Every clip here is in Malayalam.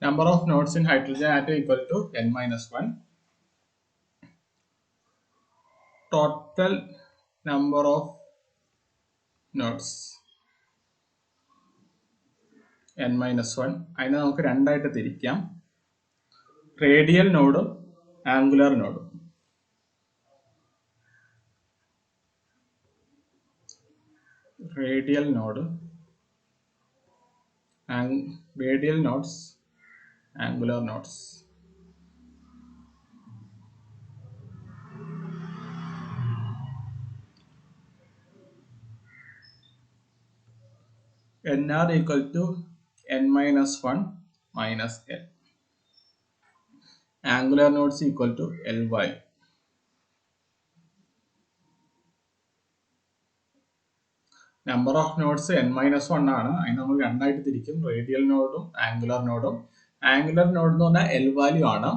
Number of nodes in hydrogen atom equal to n minus 1. Total number of nodes n minus 1. അതിനെ നമുക്ക് രണ്ടായിട്ട് തിരിക്കാം. റേഡിയൽ നോഡും ആംഗുലർ നോഡും. Radial node, radial nodes, angular nodes. Nr equal to n minus 1 minus L. Angular nodes equal to Ly. Number of nodes n minus 1 ആണ്. അതിന് നമ്മൾ രണ്ടായിട്ട് തിരിക്കും. റേഡിയൽ നോഡും ആംഗുലർ നോഡും. ആംഗുലർ നോഡ് എന്ന് പറഞ്ഞാൽ എൽ വാല്യൂ ആണ്.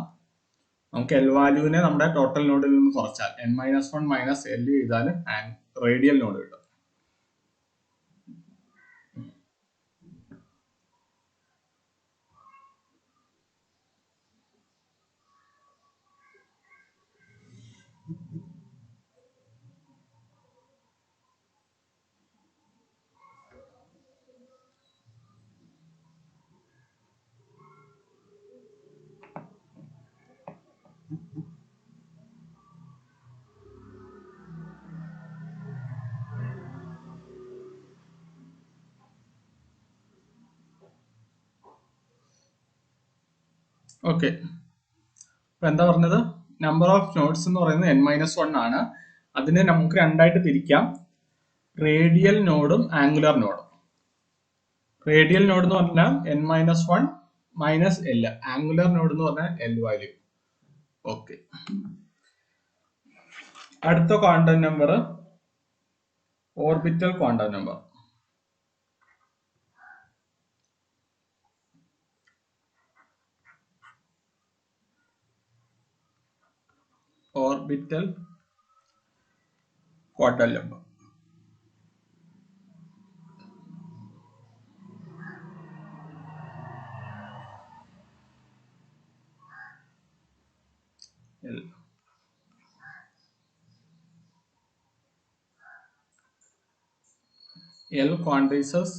നമുക്ക് എൽ വാല്യൂവിനെ നമ്മുടെ ടോട്ടൽ നോഡിൽ നിന്ന് കുറച്ചാൽ n minus 1 minus L ചെയ്താൽ റേഡിയൽ നോഡ് കിട്ടും. ഓക്കെ, അപ്പൊ എന്താ പറഞ്ഞത്? നമ്പർ ഓഫ് നോഡ്സ് എന്ന് പറയുന്നത് n മൈനസ് 1 ആണ്. അതിനെ നമുക്ക് രണ്ടായിട്ട് തിരിക്കാം. റേഡിയൽ നോഡും ആംഗുലർ നോഡും. റേഡിയൽ നോഡ് എന്ന് പറഞ്ഞാൽ n minus 1 minus L. Angular node എന്ന് പറഞ്ഞാൽ L വാല്യൂ. ഓക്കെ, അടുത്ത quantum number orbital quantum number. orbital quantum number. L. L quantizes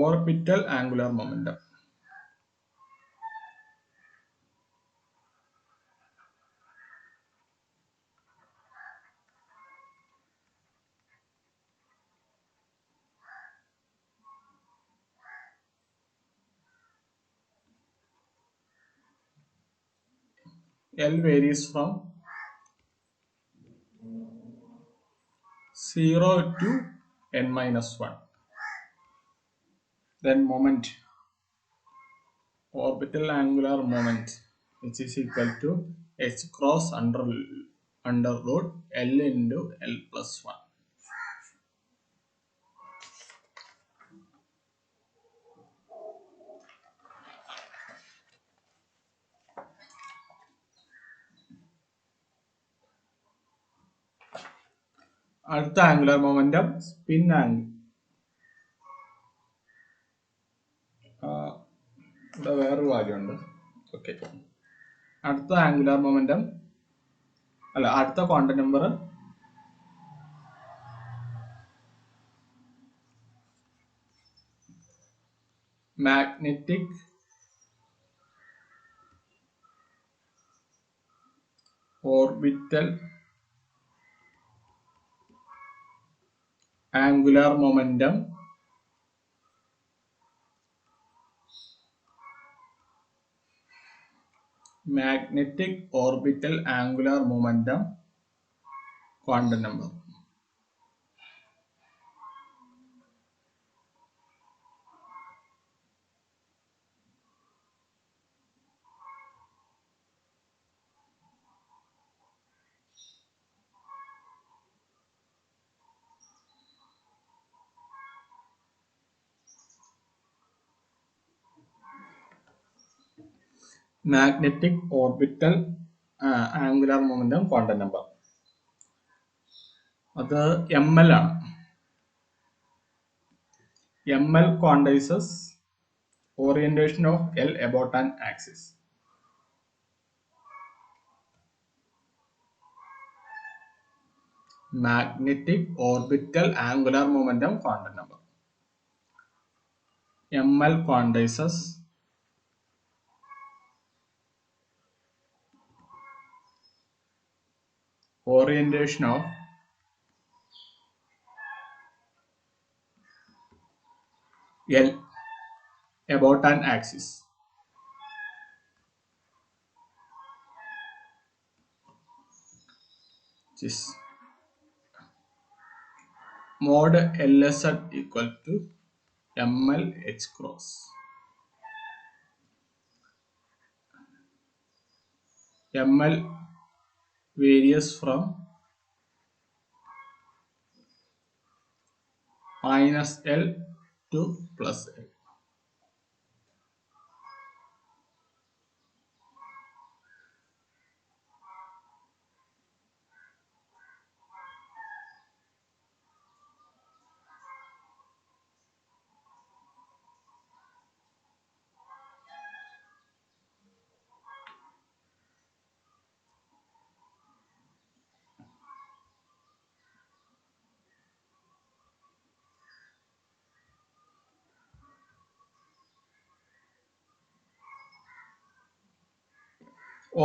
orbital angular momentum. L varies from 0 to n minus 1. Then moment, orbital angular moment, which is equal to h cross under root L into L plus 1. അടുത്ത ആംഗുലർ മൊമെന്റം സ്പിൻ ആംഗിൾ. ഇവിടെ വേറൊരു വാല്യൂ ഉണ്ട്. ഓക്കെ, അടുത്ത ആംഗുലർ മൊമെന്റം അടുത്ത quantum number magnetic orbital angular momentum magnetic orbital angular momentum quantum number. Magnetic orbital angular momentum quantum number. അത് ml ആണ്. ML quantizes orientation of L about an axis. Magnetic orbital angular momentum quantum number. ML quantizes orientation of L about an axis. Which is mod LZ equal to ML H cross. ML varies from minus L to plus L.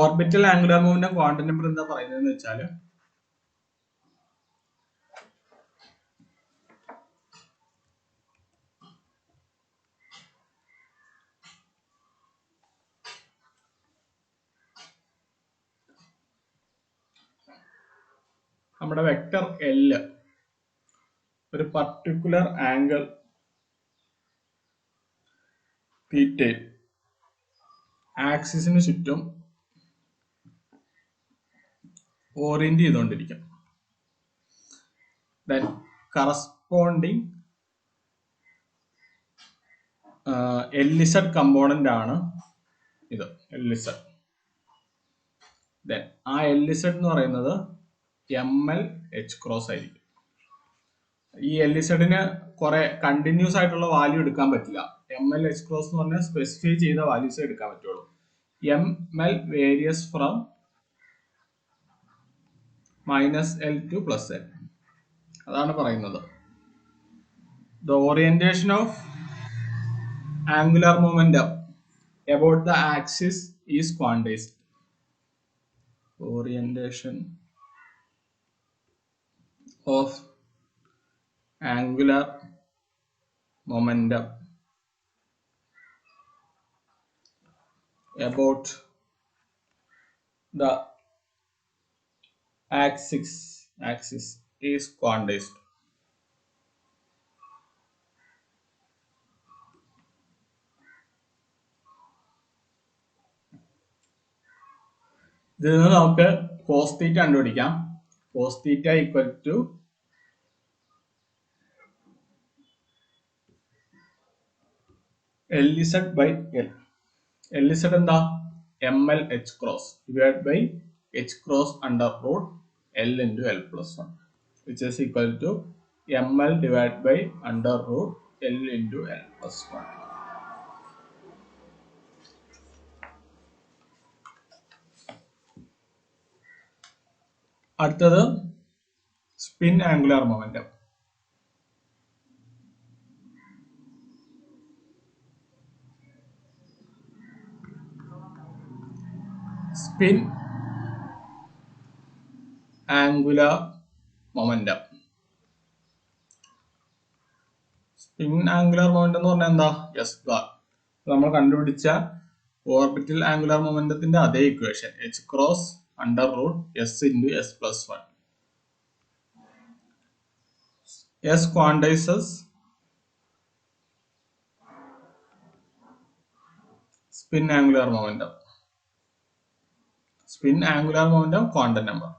Orbital angular movement quantum number എന്താ പറയുന്നതെന്ന് വെച്ചാൽ നമ്മുടെ വെക്ടർ L ഒരു പർട്ടിക്കുലർ ആംഗിൾ തീറ്റയിൽ ആക്സിസിന് ചുറ്റും ഓറിയന്റ് ചെയ്തുകൊണ്ടിരിക്കും. Then corresponding LZ കമ്പോണന്റ് ആണ് ഇത് LZ. Then ആ LZ എന്ന് പറയുന്നത് ML H ക്രോസ് ആയിരിക്കും. ഈ LZന് കുറെ കണ്ടിന്യൂസ് ആയിട്ടുള്ള വാല്യൂ എടുക്കാൻ പറ്റില്ല. ML H ക്രോസ് എന്ന് പറഞ്ഞാൽ സ്പെസിഫൈ ചെയ്ത വാല്യൂസ് എടുക്കാൻ പറ്റുള്ളൂ. ML various from minus L two plus L. അതാണ് പറയുന്നത്. The orientation of angular momentum about the axis is quantized. Orientation of angular momentum about the axis is quantized. ഇതിൽ നിന്ന് നമുക്ക് cos theta കണ്ടുപിടിക്കാം. Cos theta equal to LZ by L. LZ എന്താ? ML H cross divided by H cross under root L into L plus 1, which is equal to ML divided by under root L into L plus 1. അടുത്തത് spin angular momentum. Spin angular momentum. Spin angular momentum എന്ന് പറഞ്ഞാൽ എന്താ? S bar. നമ്മൾ കണ്ടുപിടിച്ച ഓർബിറ്റൽ ആംഗുലാർ മൊമെന്റത്തിന്റെ അതേ equation H cross under root S into S plus 1. S quantizes spin angular momentum. Spin angular momentum quantum number.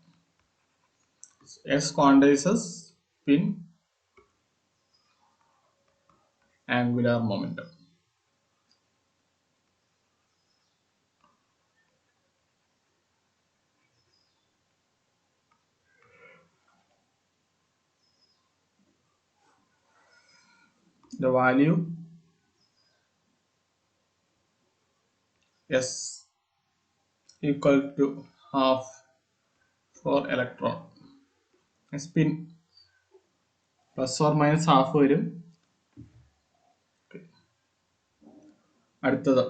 S quantizes spin angular momentum. the value S equal to half for electron. Spin plus or minus half വരും. അടുത്തത്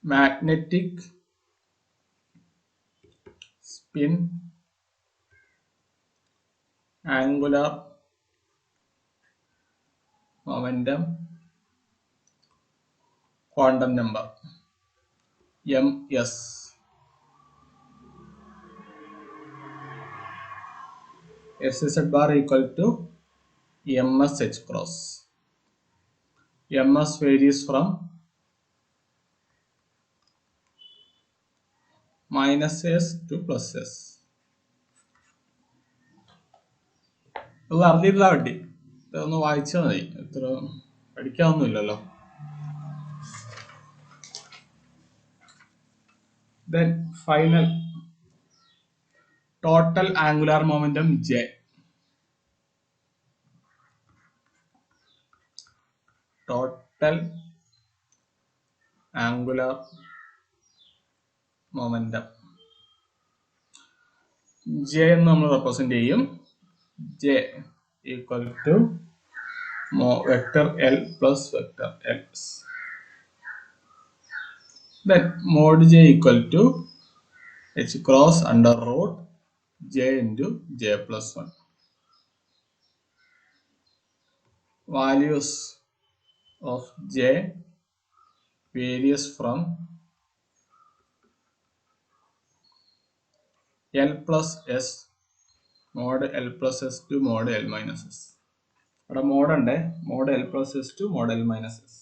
magnetic spin angular momentum quantum number ms. sz bar equal to ms h cross. ms varies from minus s to plus s. അത് അറിഞ്ഞിരുന്നാ വേണ്ടി ഇതൊന്ന് വായിച്ചാൽ മതി, ഇത്ര പഠിക്കാവുന്നില്ലല്ലോ. Then final total angular momentum J. Total angular momentum J എന്ന് നമ്മൾ റെപ്രസെന്റ് ചെയ്യും. J equal to vector L plus vector X. Then mod J equal to H cross under root J into J plus 1. Values of J varies from L plus S mod L plus S to mod L minus S. ഇവിടെ മോഡ് ഉണ്ട്, mod L plus S to mod L minus S.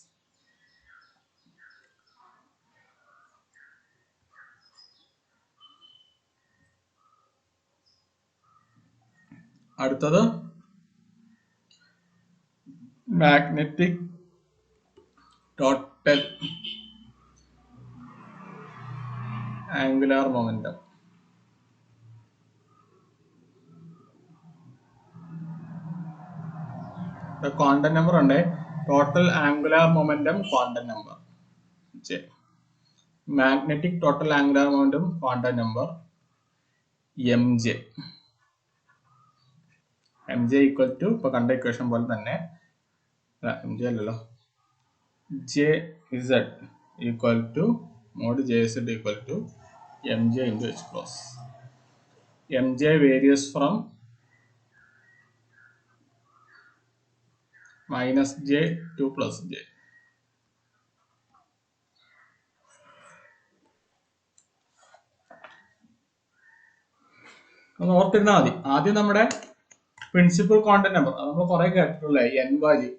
അടുത്തത് magnetic total angular momentum. Quantum number ഉണ്ട്, total angular momentum quantum number J. Magnetic total angular momentum quantum number MJ. MJ equal to ഇപ്പൊ കണ്ട ഇക്വേഷൻ പോലെ തന്നെ, MJ അല്ലല്ലോ, JZ equal to mod JZ equal to MJ into H cross. MJ varies from minus J to plus J. ഒന്ന് ഓർത്തിരുന്നാൽ മതി. ആദ്യം നമ്മുടെ പ്രിൻസിപ്പൽ ക്വാണ്ടം നമ്പർ, അത് നമ്മൾ കുറെ കേട്ടിട്ടുള്ള N വാല്യൂ.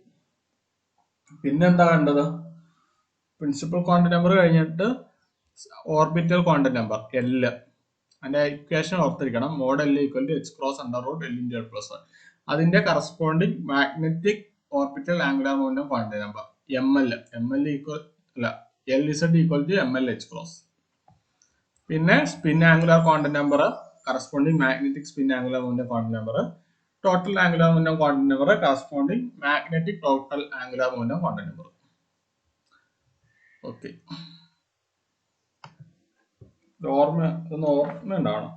പിന്നെന്താ കണ്ടത്? പ്രിൻസിപ്പൽ ക്വാണ്ടം നമ്പർ കഴിഞ്ഞിട്ട് ഓർബിറ്റൽ ക്വാണ്ടം നമ്പർ L. അതിന്റെ ഇക്വേഷൻ ഓർത്തിരിക്കണം, mod L equal to H cross under root L into L plus 1. അതിന്റെ corresponding magnetic orbital angular momentum quantum number ML equal അല്ല LZ equal to ML H cross. പിന്നെ spin angular quantum number corresponding magnetic spin angular momentum quantum number, total angular momentum quantum number corresponding magnetic total angular momentum quantum number. Okay, ഇതൊന്ന് ഓർമ്മ ഉണ്ടാവണം.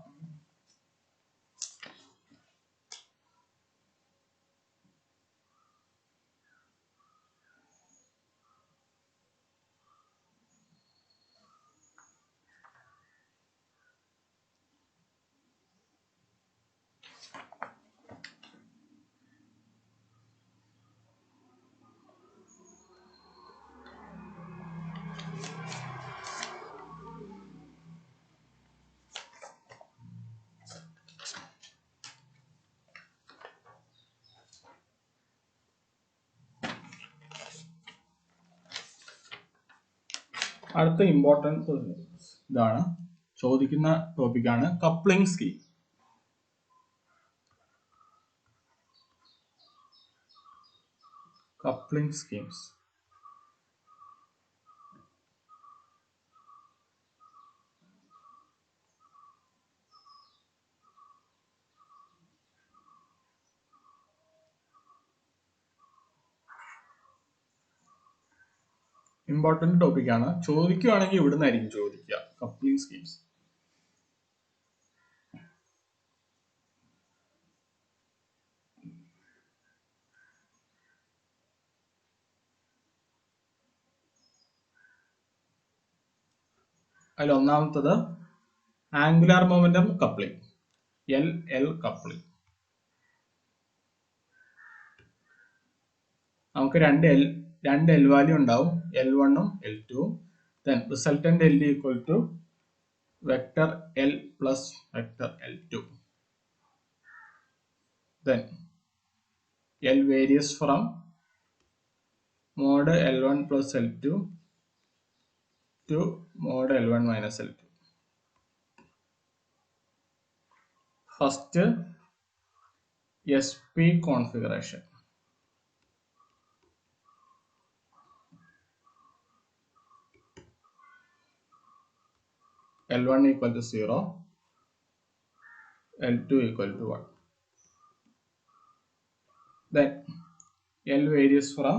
അടുത്ത ഇമ്പോർട്ടൻസ് ഇതാണ്, ചോദിക്കുന്ന ടോപ്പിക്കാണ് coupling scheme. Coupling schemes. Important ടോപ്പിക്കാണ്. ചോദിക്കുകയാണെങ്കിൽ ഇവിടുന്നായിരിക്കും ചോദിക്കുക. Coupling schemes. അതിൽ ഒന്നാമത്തത് angular momentum coupling, L coupling. നമുക്ക് രണ്ട് എൽ വാല്യൂ ഉണ്ടാവും, L1ഉം L2ഉം. Then resultant L equal to vector L plus vector L2. Then L varies from mod L1 plus L2 to mod L1 minus L2. First SP configuration. L1 equal to 0, L2 equal to 1. Then L varies from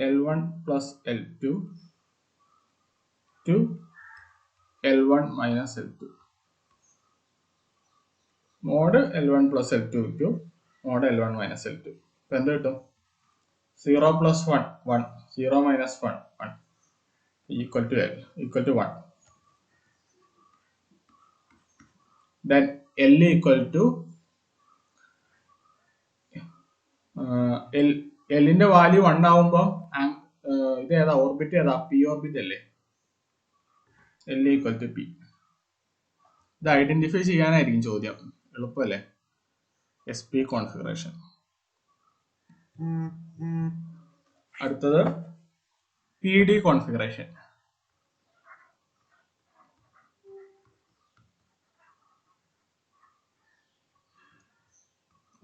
L1 plus L2 to L1 minus L2. Mod L1 plus L2 to mod L1 minus L2. ഇപ്പൊ എന്ത് കിട്ടും? 0 plus 1, 1. 0 minus 1, 1. Equal to L, equal to 1. Then L equal to Lന്റെ വാല്യൂ 1 ആവുമ്പോൾ ഇത് ഏതാ? ഓർബിറ്റ് ഏതാ? പി ഓർബിറ്റ് അല്ലേ? L equal to P. ഇത് ഐഡന്റിഫൈ ചെയ്യാനായിരിക്കും ചോദ്യം. എളുപ്പമല്ലേ? SP configuration. അടുത്തത് PD കോൺഫിഗറേഷൻ.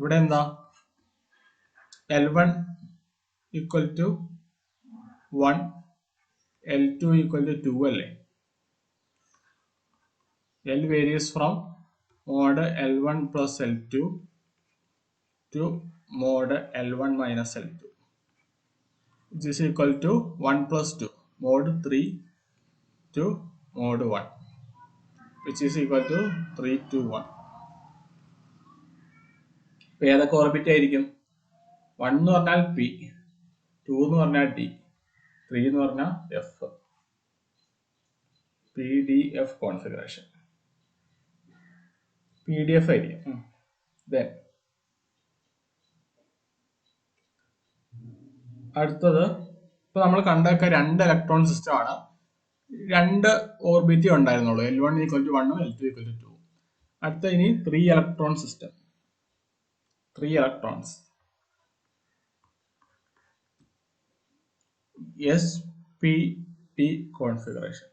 ഇവിടെ എന്താ? L1 equal to 1, L2 equal to 2 അല്ലേ? L varies from mod L1 plus L2 to mod L1 minus L2, which is equal to 1 plus 2, mod 3 to mod 1, which is equal to 3 to 1. ഇപ്പൊ ഏതൊക്കെ ഓർബിറ്റ് ആയിരിക്കും? 1 എന്ന് പറഞ്ഞാൽ P, 2 എന്ന് പറഞ്ഞാൽ D, 3 എന്ന് പറഞ്ഞാൽ F. PDF configuration. PDF ആയിരിക്കും. Then അടുത്തത് ഇപ്പൊ നമ്മൾ കണ്ടൊക്കെ 2 ഇലക്ട്രോൺ സിസ്റ്റം ആണ്. 2 ഓർബിറ്റ് ഉണ്ടായിരുന്നുള്ളൂ. L1 equal to 1, L2 equal to 2. അടുത്ത ഇനി 3 electron system. 3 electrons. SPT configuration.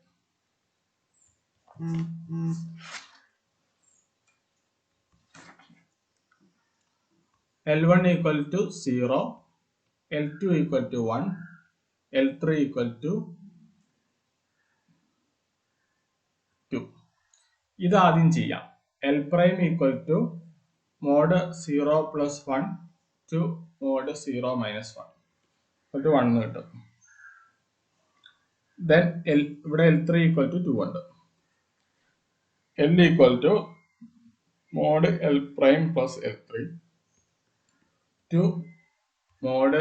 L1 equal to 0, L2 equal to 1, L3 equal to 2. ഇത് ആദ്യം ചെയ്യാം. L prime equal to mod 0 plus 1 to mod 0 minus 1 equal to 1 കിട്ടും. Then ഇവിടെ L3 equal to 2 ഉണ്ട്. L equal to mod L prime plus L3 to mod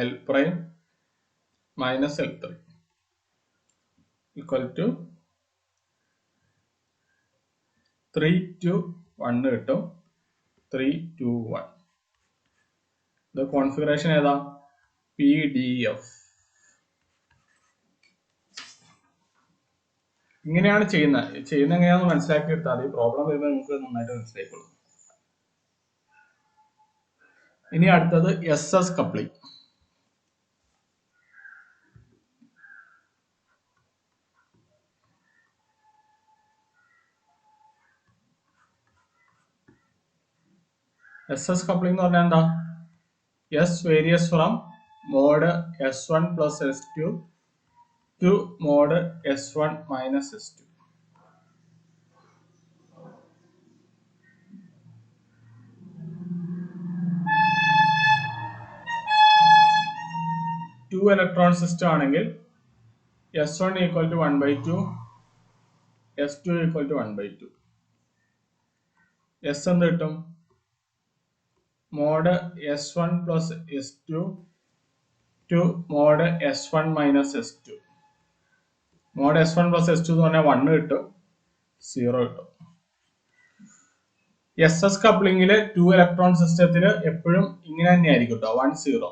L prime minus L3 equal to 3 to 1 കിട്ടും. 3 to 1. ഇത് കോൺഫിഗറേഷൻ ഏതാ? PDF. ഇങ്ങനെയാണ് ചെയ്യുന്നത് എങ്ങനെയാണെന്ന് മനസ്സിലാക്കി എടുത്താൽ ഈ പ്രോബ്ലം വരുമ്പോൾ നമുക്ക് നന്നായിട്ട് മനസ്സിലായിക്കോളും. ഇനി അടുത്തത് SS കപ്ലിംഗ്. SS കപ്ലിംഗ് എന്ന് പറഞ്ഞാൽ എന്താ? S varies from mod S1 plus S2 to mod S1 minus S2. 2 electron system ആണെങ്കിൽ S1 equal to 1/2, S2 equal to 1/2. S എന്ത് കിട്ടും? Mod S1 plus S2 to mod S1 minus S2. Mod S1 plus S2 എന്ന് പറഞ്ഞാൽ 1 കിട്ടും, 0 കിട്ടും. SS കപ്ലിംഗില് 2 ഇലക്ട്രോൺ സിസ്റ്റത്തിൽ എപ്പോഴും ഇങ്ങനെ തന്നെയായിരിക്കും കേട്ടോ, 1 0.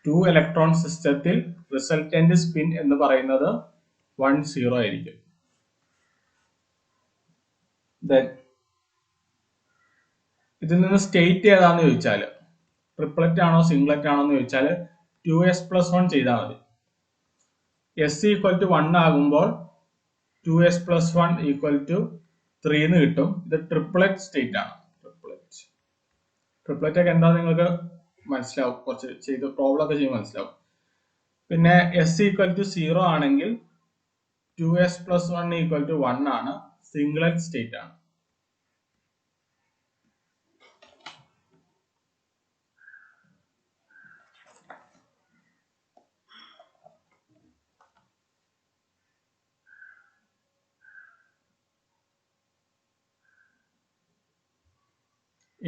2 ഇലക്ട്രോൺ സിസ്റ്റത്തിൽ റിസൾട്ടന്റ് സ്പിൻ എന്ന് പറയുന്നത് 1 0 ആയിരിക്കും. ഇതിൽ നിന്ന് സ്റ്റേറ്റ് ഏതാന്ന് ചോദിച്ചാൽ ട്രിപ്ലറ്റ് ആണോ സിംഗ്ലറ്റ് ആണോ എന്ന് ചോദിച്ചാൽ 2s+1 ചെയ്താൽ മതി. S ഈക്വൽ ടു 1 ആകുമ്പോൾ 2s+1 ഈക്വൽ ടു 3 എന്ന് കിട്ടും. ഇത് ട്രിപ്ലറ്റ് സ്റ്റേറ്റ് ആണ്. ട്രിപ്ലറ്റ് ഒക്കെ എന്താ നിങ്ങൾക്ക് മനസ്സിലാവും, കുറച്ച് ചെയ്ത് പ്രോബ്ലം ഒക്കെ ചെയ്യുമ്പോൾ മനസ്സിലാവും. പിന്നെ S ഈക്വൽ ടു 0 ആണെങ്കിൽ 2s+1 ഈക്വൽ ടു 1 ആണ്, സിംഗ്ലറ്റ് സ്റ്റേറ്റ് ആണ്.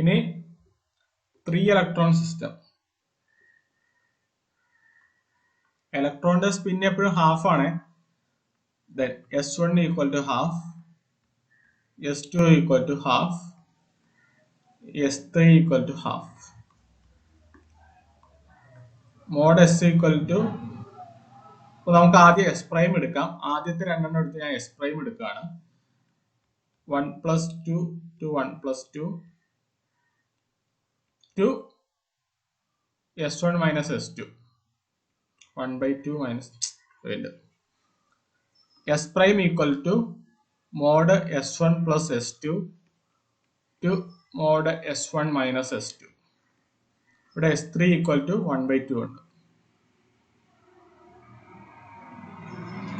ഇനി 3 ഇലക്ട്രോൺ സിസ്റ്റം. ഇലക്ട്രോണിന്റെ സ്പിൻ എപ്പോഴും ഹാഫ് ആണ്. S1 equal to half, S2 equal to half, S3 equal to half. Mod S equal to, നമുക്ക് ആദ്യം S പ്രൈം എടുക്കാം. ആദ്യത്തെ രണ്ടെണ്ണം എടുത്ത് ഞാൻ S പ്രൈം എടുക്കുകയാണ്. 1+2 to 1+2 to S1 minus S2, 1/2 minus S prime equal to mod S1 plus S2 to mod S1 minus S2. ഇവിടെ S3 equal to 1/2 ഉണ്ട്.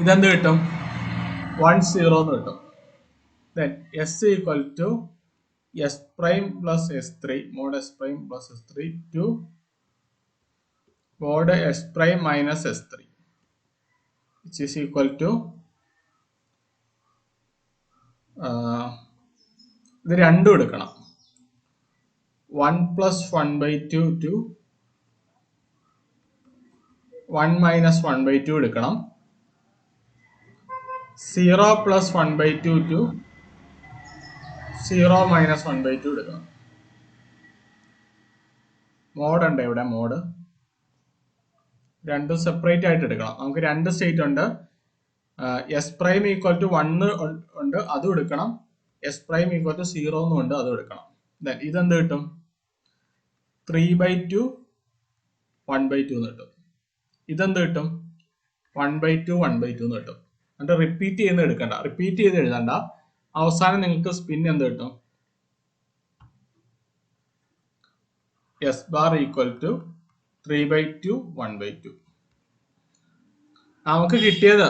ഇതെന്ത് കിട്ടും? 1 0 എന്ന് കിട്ടും. Then S equal to S prime plus S3, mod S prime plus S3 to mod S prime minus S3, which is equal to ഇത് രണ്ടും എടുക്കണം. 1 plus 1/2 to 1 minus 1/2 എടുക്കണം. 0 plus 1/2 to 0 minus 1/2 എടുക്കണം. മോഡ് ഉണ്ട് ഇവിടെ, മോഡ് രണ്ടും സെപ്പറേറ്റ് ആയിട്ട് എടുക്കണം. നമുക്ക് രണ്ട് സ്റ്റേറ്റ് ഉണ്ട്. S പ്രൈം ഈക്വൽ ടു 1 ഉണ്ട്, അതും എടുക്കണം. S പ്രൈം ഈക്വൽ ടു 0 എന്നും ഉണ്ട്, അതും എടുക്കണം. ഇതെന്ത് കിട്ടും? 3/2 1/2 എന്ന് കിട്ടും. ഇതെന്ത് കിട്ടും? 1/2 1/2 എന്ന് കിട്ടും. എന്നിട്ട് റിപ്പീറ്റ് ചെയ്യുന്ന എടുക്കണ്ട, റിപ്പീറ്റ് ചെയ്ത് എഴുതണ്ട. അവസാനം നിങ്ങൾക്ക് സ്പിൻ എന്ത് കിട്ടും? S bar equal to 3/2 1/2. നമുക്ക് കിട്ടിയത്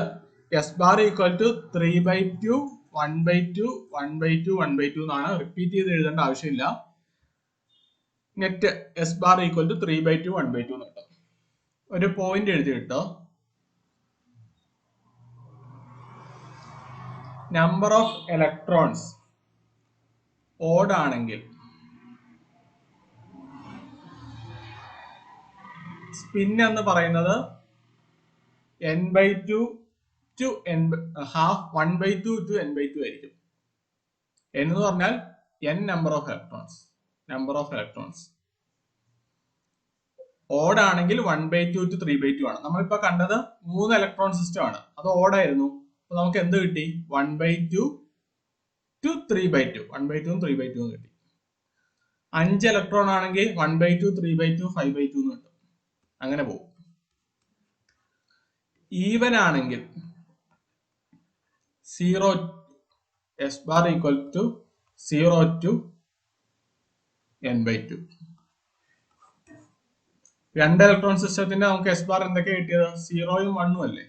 S bar ഈക്വൽ ടു 3/2 1/2 1/2 1/2 എന്നാണ്. റിപ്പീറ്റ് ചെയ്ത് എഴുതേണ്ട ആവശ്യമില്ല. Net S bar equal to 3/2 1/2 എന്ന് കിട്ടും. ഒരു പോയിന്റ് എഴുതി കിട്ടോ. നമ്പർ ഓഫ് ഇലക്ട്രോൺസ് ഓഡ് ആണെങ്കിൽ സ്പിൻ എന്ന് പറയുന്നത് n/2 to half 1/2 to n/2 ആയിരിക്കും. എന്ന് പറഞ്ഞാൽ n number of electrons. Odd ആണെങ്കിൽ 1/2 to 3/2 ആണ്. നമ്മളിപ്പോ കണ്ടത് 3 ഇലക്ട്രോൺ സിസ്റ്റം ആണ്, അത് ഓഡായിരുന്നു. അപ്പൊ നമുക്ക് എന്ത് കിട്ടി? 1/2 to 3/2, 1/2 3/2 കിട്ടി. 5 ഇലക്ട്രോൺ ആണെങ്കിൽ 1/2 3/2 5/2 എന്ന് കിട്ടും. അങ്ങനെ പോകും. ഈവൻ ആണെങ്കിൽ 0 S bar equal to 0 to n/2. രണ്ട് ഇലക്ട്രോൺ സിസ്റ്റത്തിന്റെ നമുക്ക് S bar എന്തൊക്കെ കിട്ടിയത്? 0 1 അല്ലേ?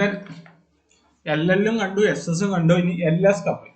ദെൻ LL കണ്ടു, SS കണ്ടു, ഇനി LS coupling.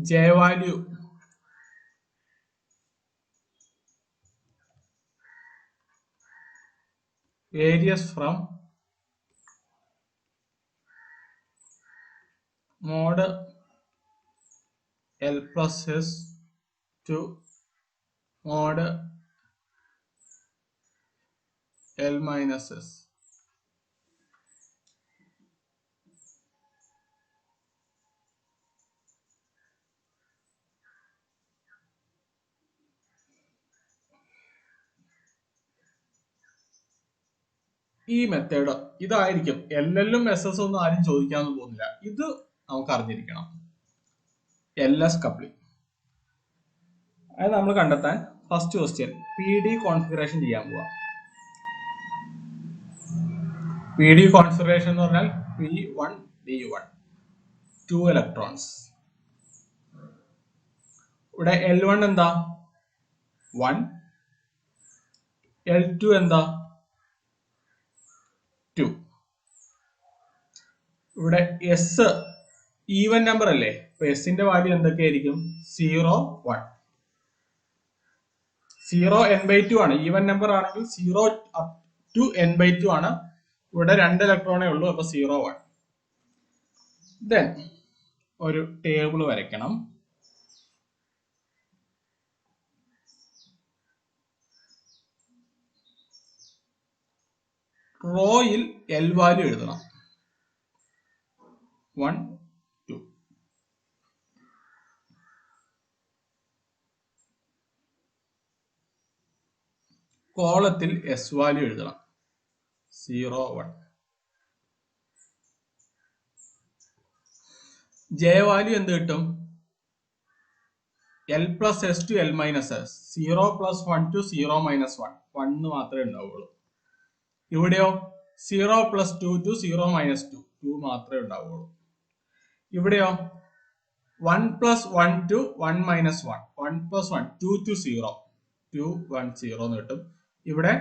J value varies from mod L plus S to mod L minus S. ഈ മെത്തേഡ് ഇതായിരിക്കും. LL SS ഒന്നും ആരും ചോദിക്കാന്ന് പോകുന്നില്ല. ഇത് നമുക്ക് അറിഞ്ഞിരിക്കണം. LS coupling. അത് നമ്മൾ കണ്ടെത്താൻ ഫസ്റ്റ് ക്വസ്റ്റ്യൻ PD കോൺഫിഗറേഷൻ ചെയ്യാൻ പോവാം. PD കോൺഫിഗറേഷൻ എന്ന് പറഞ്ഞാൽ P1 D1 2 ഇലക്ട്രോൺസ്. ഇവിടെ L1 എന്താ 1, L2 എന്താ 2. ഇവിടെ S ഈവൻ നമ്പർ അല്ലേ, അപ്പൊ എസിന്റെ വാല്യൂ എന്തൊക്കെയായിരിക്കും 0 1 0 n/2 ആണ്. ഈവൻ നമ്പർ ആണെങ്കിൽ 0 up to n/2 ആണ്. ഇവിടെ 2 ഇലക്ട്രോണേ ഉള്ളൂ, അപ്പൊ 0 1. ദെൻ ഒരു ടേബിൾ വരയ്ക്കണം. റോയിൽ L വാല്യൂ എഴുതണം 1 2. കോളത്തിൽ S വാല്യൂ എഴുതണം 0 1. J വാല്യൂ എന്ത് കിട്ടും L plus S to L minus S. 0 plus 1 to 0 minus 1. 1 മാത്രമേ ഉണ്ടാവുള്ളൂ. ഇവിടെയോ 0 plus 2 to 0 minus 2. 2 മാത്രമേ ഉണ്ടാവുള്ളൂ. ഇവിടെയോ 1 plus 1 to 1 minus 1. 1 plus 1 2 to 0. 2 1 0 എന്ന് കിട്ടും. ഇവിടെ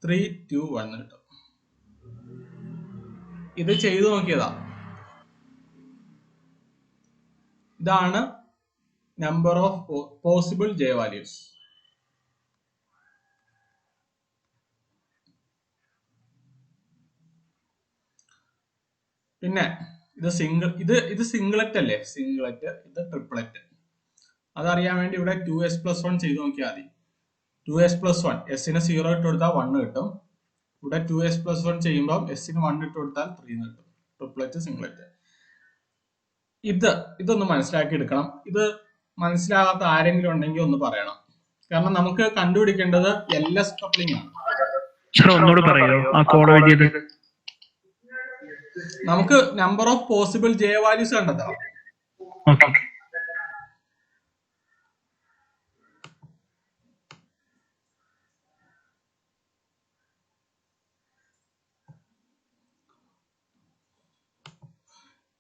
3 2 1 കിട്ടും. ഇത് ചെയ്തു നോക്കിയതാ. ഇതാണ് number of possible J values. പിന്നെ ഇത് സിംഗിളറ്റ് അല്ലേ, സിംഗിളറ്റ്, ഇത് ട്രിപ്ലറ്റ്. അതറിയാൻ വേണ്ടി ഇവിടെ 2s plus 1 ചെയ്ത് നോക്കിയാൽ മതി. 2s plus 1 എസിന് 0 ഇട്ട് കൊടുത്താൽ 1 കിട്ടും. ഇവിടെ 2s plus 1 ചെയ്യുമ്പോൾ എസിന് 1 ഇട്ട് കൊടുത്താൽ 3 കിട്ടും. ട്രിപ്ലറ്റ് സിംഗിളറ്റ്. ഇതൊന്ന് മനസ്സിലാക്കി എടുക്കണം. ഇത് മനസ്സിലാകാത്ത ആരെങ്കിലും ഉണ്ടെങ്കിൽ ഒന്ന് പറയണം. കാരണം നമുക്ക് കണ്ടുപിടിക്കേണ്ടത് LS കപ്ലിംഗ് ആണ്. നമുക്ക് number of possible J values കണ്ടെത്താം.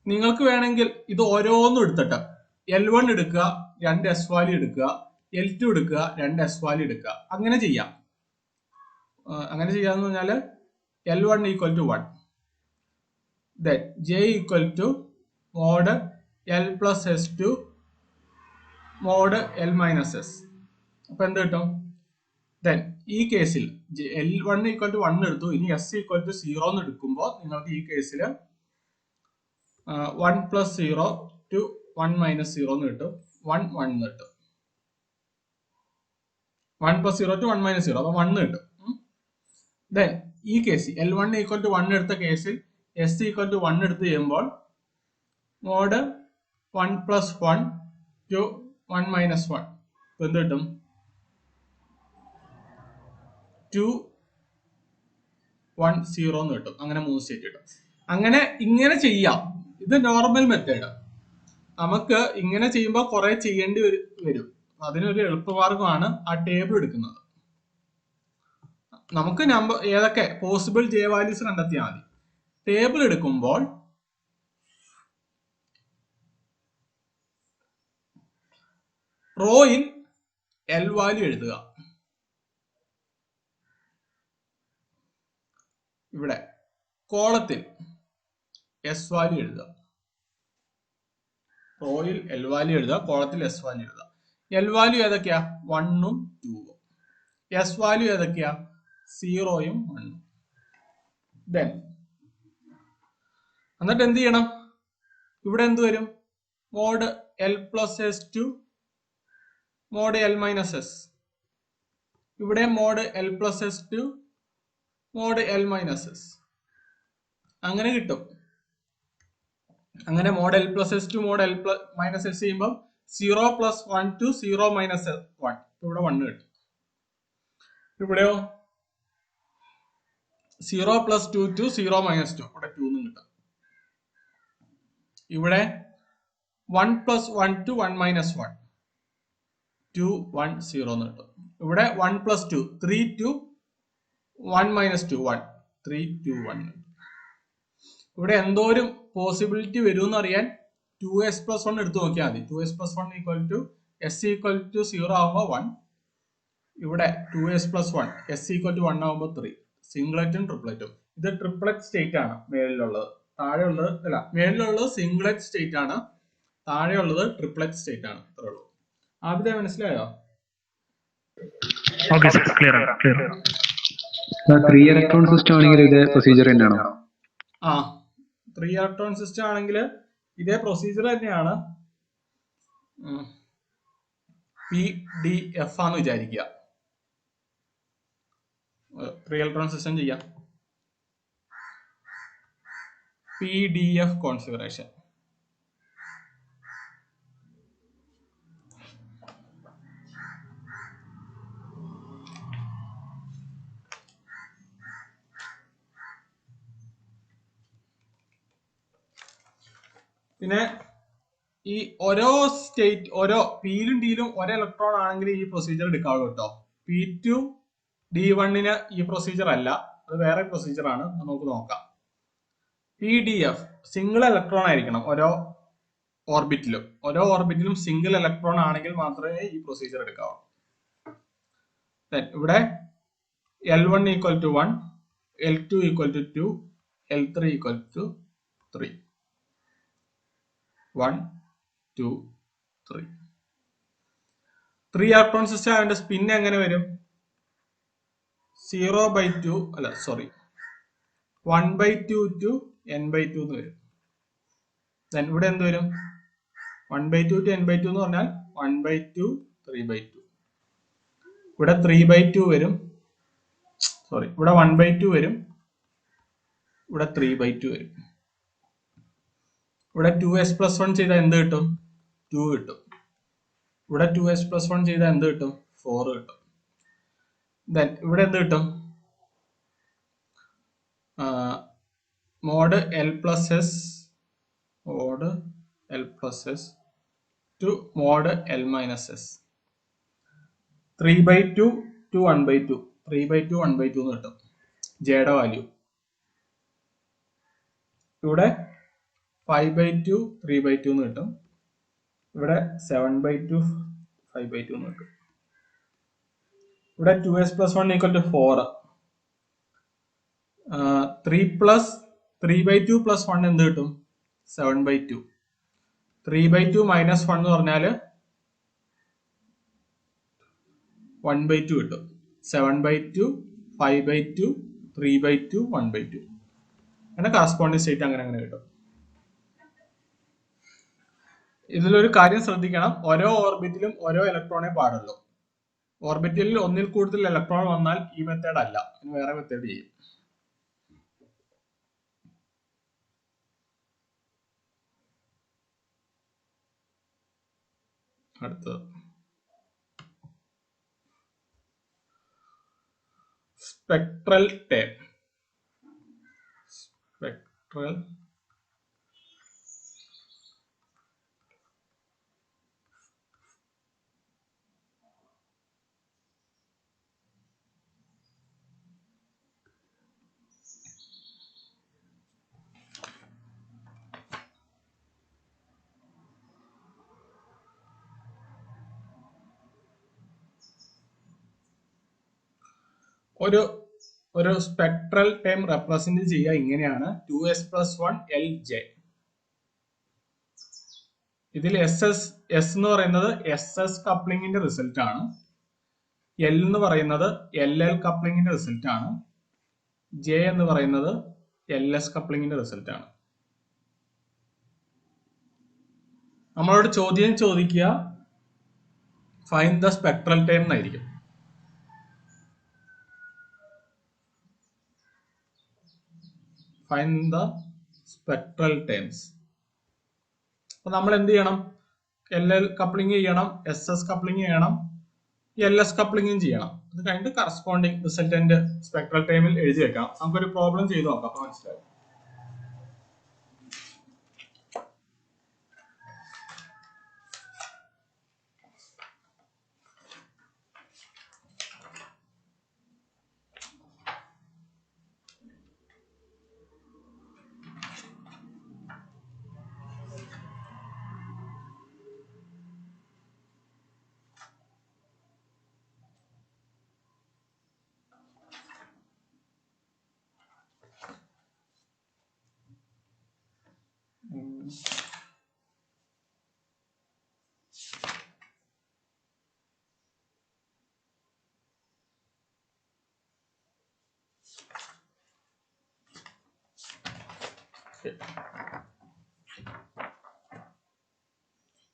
നിങ്ങൾക്ക് വേണമെങ്കിൽ ഇത് ഓരോന്നും എടുത്തിട്ട് L1 എടുക്കുക, 2 S വാല്യൂ എടുക്കുക, L2 എടുക്കുക, 2 S വാല്യൂ എടുക്കുക, അങ്ങനെ ചെയ്യാം. അങ്ങനെ ചെയ്യാന്ന് പറഞ്ഞാൽ L1 equal to 1, then J equal to mod L plus S to mod L minus S. അപ്പൊ എന്ത് കിട്ടും? ദെൻ ഈ കേസിൽ L1 equal to 1 എടുത്തു, ഇനി S equal to 0 എന്ന് എടുക്കുമ്പോൾ നിങ്ങൾക്ക് ഈ കേസിൽ 1 plus 0 to 1 minus 0 എന്ന് കിട്ടും. 1 1 എന്ന് കിട്ടും. 1 plus 0 to 1 minus 0, അപ്പൊ 1 കിട്ടും. ദെൻ ഈ കേസിൽ L1 equal to 1 എടുത്ത കേസിൽ S equal to 1 എടുത്ത് ചെയ്യുമ്പോൾ മോഡ് 1 plus 1 to 1 മൈനസ് 1 എന്ത് കിട്ടും? 2 1 0 എന്ന് കിട്ടും. അങ്ങനെ 3 സ്റ്റേറ്റ് കിട്ടും. അങ്ങനെ ഇങ്ങനെ ചെയ്യാം. ഇത് നോർമൽ മെത്തേഡ്. നമുക്ക് ഇങ്ങനെ ചെയ്യുമ്പോൾ കുറെ ചെയ്യേണ്ടി വരും. അതിനൊരു എളുപ്പമാർഗമാണ് ആ ടേബിൾ എടുക്കുന്നത്. നമുക്ക് നമ്പർ ഏതൊക്കെ പോസിബിൾ ജെ വാല്യൂസ് കണ്ടെത്തിയാൽ മതി. ടേബിൾ എടുക്കുമ്പോൾ റോയിൽ എൽ വാല്യൂ എഴുതുക. ഇവിടെ കോളത്തിൽ എസ് വാല്യൂ എഴുതുക. റോയിൽ എൽ വാല്യൂ എഴുതുക, കോളത്തിൽ എസ് വാല്യൂ എഴുതുക. എൽ വാല്യൂ ഏതൊക്കെയാ? 1ഉം 2ഉം. എസ് വാല്യൂ ഏതൊക്കെയാ? 0യും 1ഉം. ദെൻ എന്നിട്ട് എന്ത് ചെയ്യണം? ഇവിടെ എന്ത് വരും? Mod L plus S to mod L minus S. ഇവിടെ mod L plus S to mod L minus S. അങ്ങനെ കിട്ടും. അങ്ങനെ mod L plus S to mod L minus S ചെയ്യുമ്പോൾ 0 പ്ലസ് 1 ടു 0 മൈനസ് 1. ഇവിടെ 1 കിട്ടും. ഇവിടെയോ 0 പ്ലസ് 2 ടു 0 മൈനസ് 2. ഇവിടെ 2 എന്നും കിട്ടും. ഇവിടെ 1 പ്ലസ് 1 ടു 1 മൈനസ് 1. 2 1 0 എന്ന് കിട്ടും. ഇവിടെ 1 പ്ലസ് 2 3 ടു 1 മൈനസ് 2 1 3 2 1. ഇവിടെ എന്തോരം പോസിബിലിറ്റി വരും എന്ന് അറിയാൻ 2s പ്ലസ് 1 എടുത്തു നോക്കിയാൽ മതി. 2s plus 1 equal to s equal to 0 ആകുമ്പോൾ 1. ഇവിടെ 2s plus 1 s equal to 1 ആകുമ്പോൾ 3. സിംഗ്ലറ്റും ട്രിപ്ലറ്റും. ഇത് ട്രിപ്ലറ്റ് സ്റ്റേറ്റ് ആണ് മേളിലുള്ളത്. താഴെയുള്ളത് അല്ല, മേളിലുള്ളത് സിംഗ്ലറ്റ് സ്റ്റേറ്റ് ആണ്, താഴെയുള്ളത് ട്രിപ്ലറ്റ് സ്റ്റേറ്റ് ആണ്. ഇത്രേ ഉള്ളൂ. ആദ്യം മനസ്സിലായോ? ഓക്കേ സർ, ക്ലിയർ ആണ്. 3 ഇലക്ട്രോൺ സിസ്റ്റം ആണെങ്കിൽ ഇതേ പ്രൊസീജിയർ തന്നെയാണോ? 3 ഇലക്ട്രോൺ സിസ്റ്റം ആണെങ്കിൽ ഇതേ പ്രൊസീജിയർ തന്നെയാണ്. PDF ആണെന്ന് വിചാരിക്കുക. 3 ഇലക്ട്രോൺ സിസ്റ്റം ചെയ്യാം. PDF configuration. പിന്നെ ഈ ഓരോ സ്റ്റേറ്റ്, ഓരോ പിയിലും ഡിയിലും ഒരേ ഇലക്ട്രോൺ ആണെങ്കിൽ ഈ പ്രൊസീജിയർ എടുക്കാവുള്ളൂ കേട്ടോ. P2 D1ന് ഈ പ്രൊസീജിയർ അല്ല, അത് വേറെ പ്രൊസീജിയർ ആണ്. നമുക്ക് നോക്കാം. PDF സിംഗിൾ ഇലക്ട്രോൺ ആയിരിക്കണം ഓരോ ഓർബിറ്റിലും. ഓരോ ഓർബിറ്റിലും സിംഗിൾ ഇലക്ട്രോൺ ആണെങ്കിൽ മാത്രമേ ഈ പ്രൊസീജിയർ എടുക്കാവുള്ളൂ. ഇവിടെ L1 equal to 1, L2 equal to 2, L3 equal to 3. 1 2 3. 3 electron system അതിന്റെ സ്പിൻ എങ്ങനെ വരും? 0/2 അല്ല സോറി 1/2 ടു n/2 എന്ന് വരും. ഇവിടെ എന്ത് വരും? 1/2 ടു n/2 എന്ന് പറഞ്ഞാൽ 1/2 3/2. ഇവിടെ 3/2 വരും. സോറി, ഇവിടെ 1/2 വരും. ഇവിടെ 3/2 വരും. ഇവിടെ 2s പ്ലസ് 1 ചെയ്താൽ എന്ത് കിട്ടും? 2 കിട്ടും. ഇവിടെ 2s പ്ലസ് 1 ചെയ്താൽ എന്ത് കിട്ടും? 4 കിട്ടും. ദെൻ ഇവിടെ എന്ത് കിട്ടും? Mod L plus S mod L plus S to mod L minus S. 3/2 to 1/2. 3/2 1/2 എന്ന് കിട്ടും ജെയുടെ വാല്യൂ. ഇവിടെ 5/2 3/2 എന്ന് കിട്ടും. ഇവിടെ 7/2 5/2 എന്ന് കിട്ടും. ഇവിടെ 2s plus 1 equal to 4. 3/2 plus 1 എന്ത് കിട്ടും? 7/2. 3/2 മൈനസ് 1 എന്ന് പറഞ്ഞാൽ 1/2 കിട്ടും. 7/2 5/2 3/2 1/2. അങ്ങനെ കറസ്പോണ്ടിങ് സ്റ്റേറ്റ് അങ്ങനെ അങ്ങനെ കിട്ടും. ഇതിലൊരു കാര്യം ശ്രദ്ധിക്കണം, ഓരോ ഓർബിറ്റിലും ഓരോ ഇലക്ട്രോണേ പാടുള്ളൂ. ഓർബിറ്റലിൽ ഒന്നിൽ കൂടുതൽ ഇലക്ട്രോൺ വന്നാൽ ഈ മെത്തേഡ് അല്ല, വേറെ മെത്തേഡ് ചെയ്യും. അടുത്തത് സ്പെക്ട്രൽ ടേം. സ്പെക്ട്രൽ ഒരു സ്പെക്ട്രൽ ടേം റെപ്രസെന്റ് ചെയ്യുക ഇങ്ങനെയാണ് 2s+1 Lj. ഇതിൽ എസ് എന്ന് പറയുന്നത് SS കപ്ലിങ്ങിന്റെ റിസൾട്ട് ആണ്. L എന്ന് പറയുന്നത് LL കപ്ലിങ്ങിന്റെ റിസൾട്ട് ആണ്. J എന്ന് പറയുന്നത് LS കപ്ലിങ്ങിന്റെ റിസൾട്ട് ആണ്. നമ്മളോട് ചോദ്യം ചോദിക്കുക ഫൈൻഡ് ദ സ്പെക്ട്രൽ ടേം എന്നായിരിക്കും. Find the spectral terms. അപ്പൊ നമ്മൾ എന്ത് ചെയ്യണം? LL കപ്ലിംഗ് ചെയ്യണം, SS കപ്ലിംഗ് ചെയ്യണം, LS കപ്ലിംഗും ചെയ്യണം. അത് കഴിഞ്ഞിട്ട് കറസ്പോണ്ടിങ് റിസൾട്ടന്റ് സ്പെക്ട്രൽ ടൈമിൽ എഴുതി വെക്കണം. നമുക്കൊരു പ്രോബ്ലം ചെയ്ത് നോക്കാം, അപ്പൊ മനസ്സിലാവും.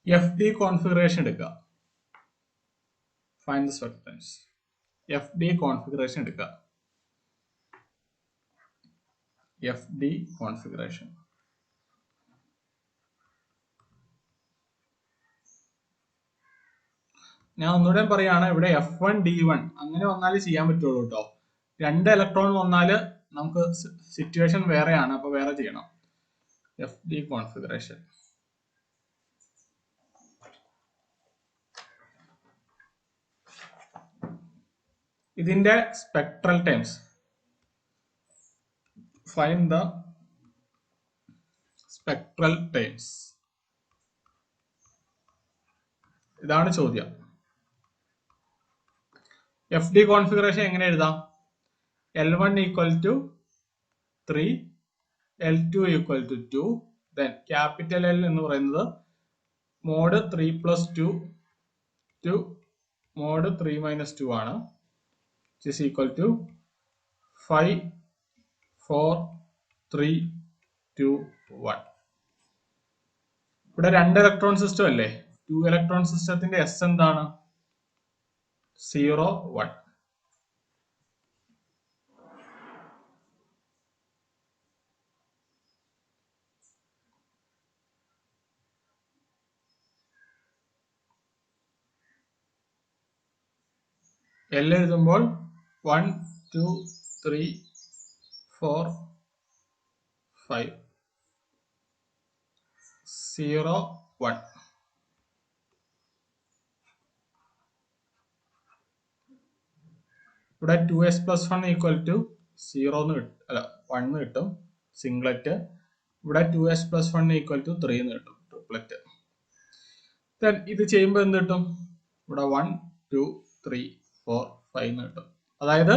FD കോൺഫിഗറേഷൻ എടുക്കുക. Find the spectral times. FD configuration എടുക്കുക. FD configuration. ഞാൻ ഒന്നുകൂടെ പറയാണ്, ഇവിടെ F1 D1 അങ്ങനെ വന്നാലേ ചെയ്യാൻ പറ്റുള്ളൂ കേട്ടോ. 2 ഇലക്ട്രോൺ വന്നാല് നമുക്ക് സിറ്റുവേഷൻ വേറെയാണ്, അപ്പൊ വേറെ ചെയ്യണം. FD configuration. ഇതിന്റെ spectral terms. Find the spectral terms. ഇതാണ് ചോദ്യം. FD കോൺഫിഗറേഷൻ എങ്ങനെ എഴുതാം? L1 = 3, L2 = 2, then capital L എന്ന് പറയുന്നത് മോഡ് 3+2 to മോഡ് 3-2 ആണ്. Which is equal to 5, 4, 3, 2, 1. ഇവിടെ 2 ഇലക്ട്രോൺ സിസ്റ്റം അല്ലേ? 2 ഇലക്ട്രോൺ സിസ്റ്റത്തിന്റെ S എന്താണ്? 0, 1. L എഴുതുമ്പോൾ 1, 2, 3, 4, 5, 0, 1. ഇവിടെ 2s+1 = 0 എന്ന് കിട്ടും, അല്ല 1 എന്ന് കിട്ടും സിംഗ്ലറ്റ്. ഇവിടെ 2s+1 = 3 എന്ന് കിട്ടും ട്രിപ്ലറ്റ്. Then ഇത് ചെയ്യുമ്പോൾ എന്ത് കിട്ടും? ഇവിടെ 1, 2, 3, 4, 5 എന്ന് കിട്ടും. അതായത്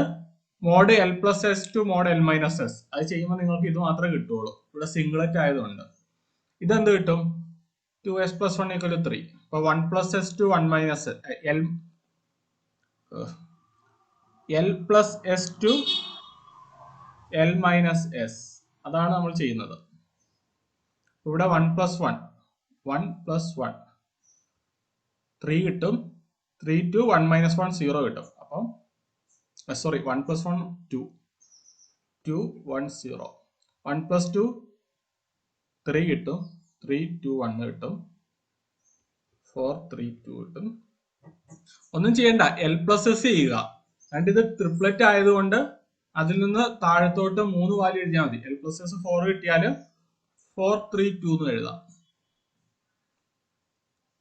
mode L+S to mode L-S. അത് ചെയ്യുമ്പോൾ നിങ്ങൾക്ക് ഇത് മാത്രമേ കിട്ടുള്ളൂ, ഇവിടെ സിംഗ്ലറ്റ് ആയതുകൊണ്ട്. ഇതെന്ത് കിട്ടും? 2s+1 = 3. അപ്പൊ 1+S to 1-S, L+S to L-S. അതാണ് നമ്മൾ ചെയ്യുന്നത്. ഇവിടെ 1+1, 1+1, 3 കിട്ടും. 3 to 1-1, 0 കിട്ടും. അപ്പം സോറി, 1+1 2, 2, 1, 0. 1+2 3 കിട്ടും. 3, 2, 1 കിട്ടും. 4 3 2 കിട്ടും. ഒന്നും ചെയ്യണ്ട, L+S ചെയ്യുക. എന്നിട്ട് ഇത് ട്രിപ്ലറ്റ് ആയതുകൊണ്ട് അതിൽ നിന്ന് താഴത്തോട്ട് 3 വാല്യൂ എഴുതിയാൽ മതി. L+S 4 കിട്ടിയാൽ 4 3 2 എന്ന് എഴുതാം.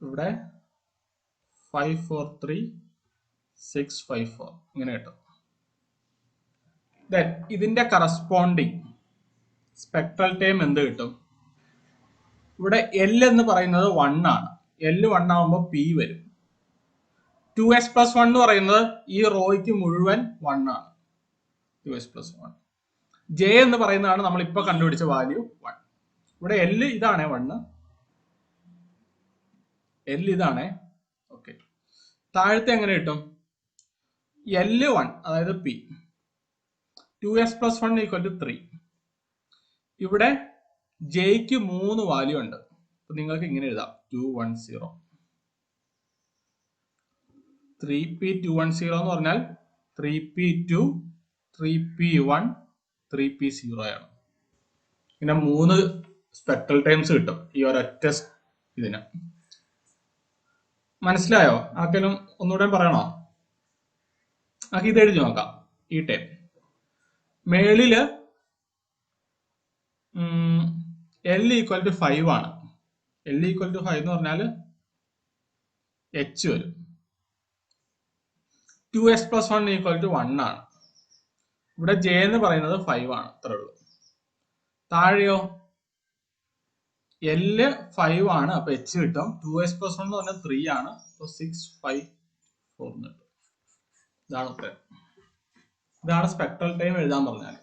ഇവിടെ 5 4 3 6 5 4 ഇങ്ങനെ കിട്ടും. Then ഇതിന്റെ കറസ്പോണ്ടിങ് സ്പെക്ട്രൽ ടൈം എന്ത് കിട്ടും? ഇവിടെ L എന്ന് പറയുന്നത് 1 ആണ്. L 1 ആവുമ്പോൾ P വരും. 2s+1 എന്ന് പറയുന്നത് ഈ റോയ്ക്ക് മുഴുവൻ 1 ആണ്. 2s+1. J എന്ന് പറയുന്നതാണ് നമ്മൾ ഇപ്പൊ കണ്ടുപിടിച്ച വാല്യൂ 1. ഇവിടെ L ഇതാണേ 1. L ഇതാണേ. ഓക്കെ, താഴത്തെ എങ്ങനെ കിട്ടും? L1 അതായത് P 2s+1 = 3. ഇവിടെ ജെയ്ക്ക് 3 വാല്യൂ ഉണ്ട്. അപ്പൊ നിങ്ങൾക്ക് ഇങ്ങനെ എഴുതാം 210. 3p210 എന്ന് പറഞ്ഞാൽ 3p2 3p1 3p0 ആണ്. പിന്നെ 3 സ്പെക്ട്രൽ ടൈംസ് കിട്ടും ഈ ഒരൊറ്റ ഇതിന്. മനസ്സിലായോ? ആർക്കെങ്കിലും ഒന്നുകൂടെ പറയണോ? ആക്കി ഇത് എഴുതി നോക്കാം. ഈ ടൈം മേളില് L = 5 ആണ്. L = 5 എന്ന് പറഞ്ഞാൽ H വരും. 2s+1 = 1 ആണ്. ഇവിടെ J എന്ന് പറയുന്നത് 5 ആണ്. അത്രേ ഉള്ളൂ. താഴെയോ L 5 ആണ്, അപ്പൊ H കിട്ടും. 2s+1 എന്ന് പറഞ്ഞാൽ 3 ആണ്, അപ്പൊ 6 5 4 കിട്ടും. ഇതാണ് ഉത്തരം. ഇതാണ് സ്പെക്ട്രൽ ടൈം എഴുതാൻ പറഞ്ഞാൽ.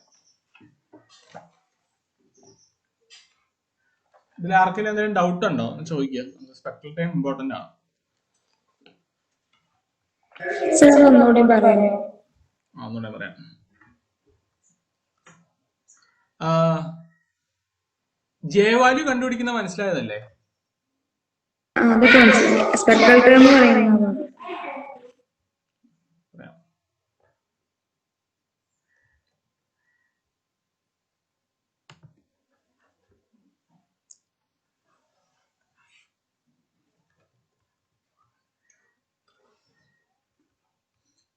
ഇതിൽ ആർക്കെങ്കിലും എന്തെങ്കിലും ഡൗട്ട് ഉണ്ടോ എന്ന് ചോദിക്കുക. സ്പെക്ട്രൽ ടൈം ഇമ്പോർട്ടന്റ് ആണ്. ഒന്നുകൂടെ പറയാം. J വാല്യൂ കണ്ടുപിടിക്കുന്ന മനസ്സിലായതല്ലേ? സ്പെക്ട്രൽ ടൈം പറയുന്നത്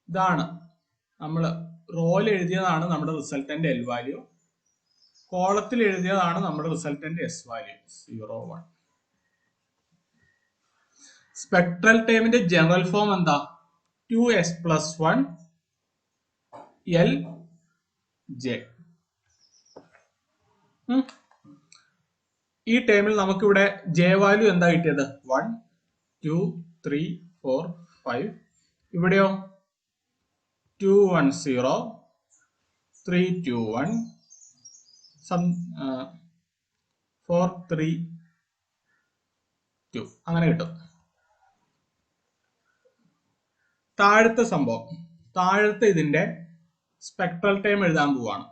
ഇതാണ്. നമ്മൾ റോയിൽ എഴുതിയതാണ് നമ്മുടെ റിസൾട്ടന്റ് L വാല്യൂ. കോളത്തിൽ എഴുതിയതാണ് നമ്മുടെ റിസൾട്ടന്റ് S വാല്യൂ 0 1. സ്പെക്ട്രൽ ടൈമിന്റെ ജനറൽ ഫോം എന്താ? 2s+1 L J. ഈ ടൈമിൽ നമുക്കിവിടെ J വാല്യൂ എന്താ കിട്ടിയത്? 1 2 3 4 5. ഇവിടെയോ 210 321 432 അങ്ങനെ കിട്ടും. താഴത്തെ സംഭവം, താഴത്തെ ഇതിന്റെ സ്പെക്ട്രൽ ടൈം എഴുതാൻ പോവാണ്.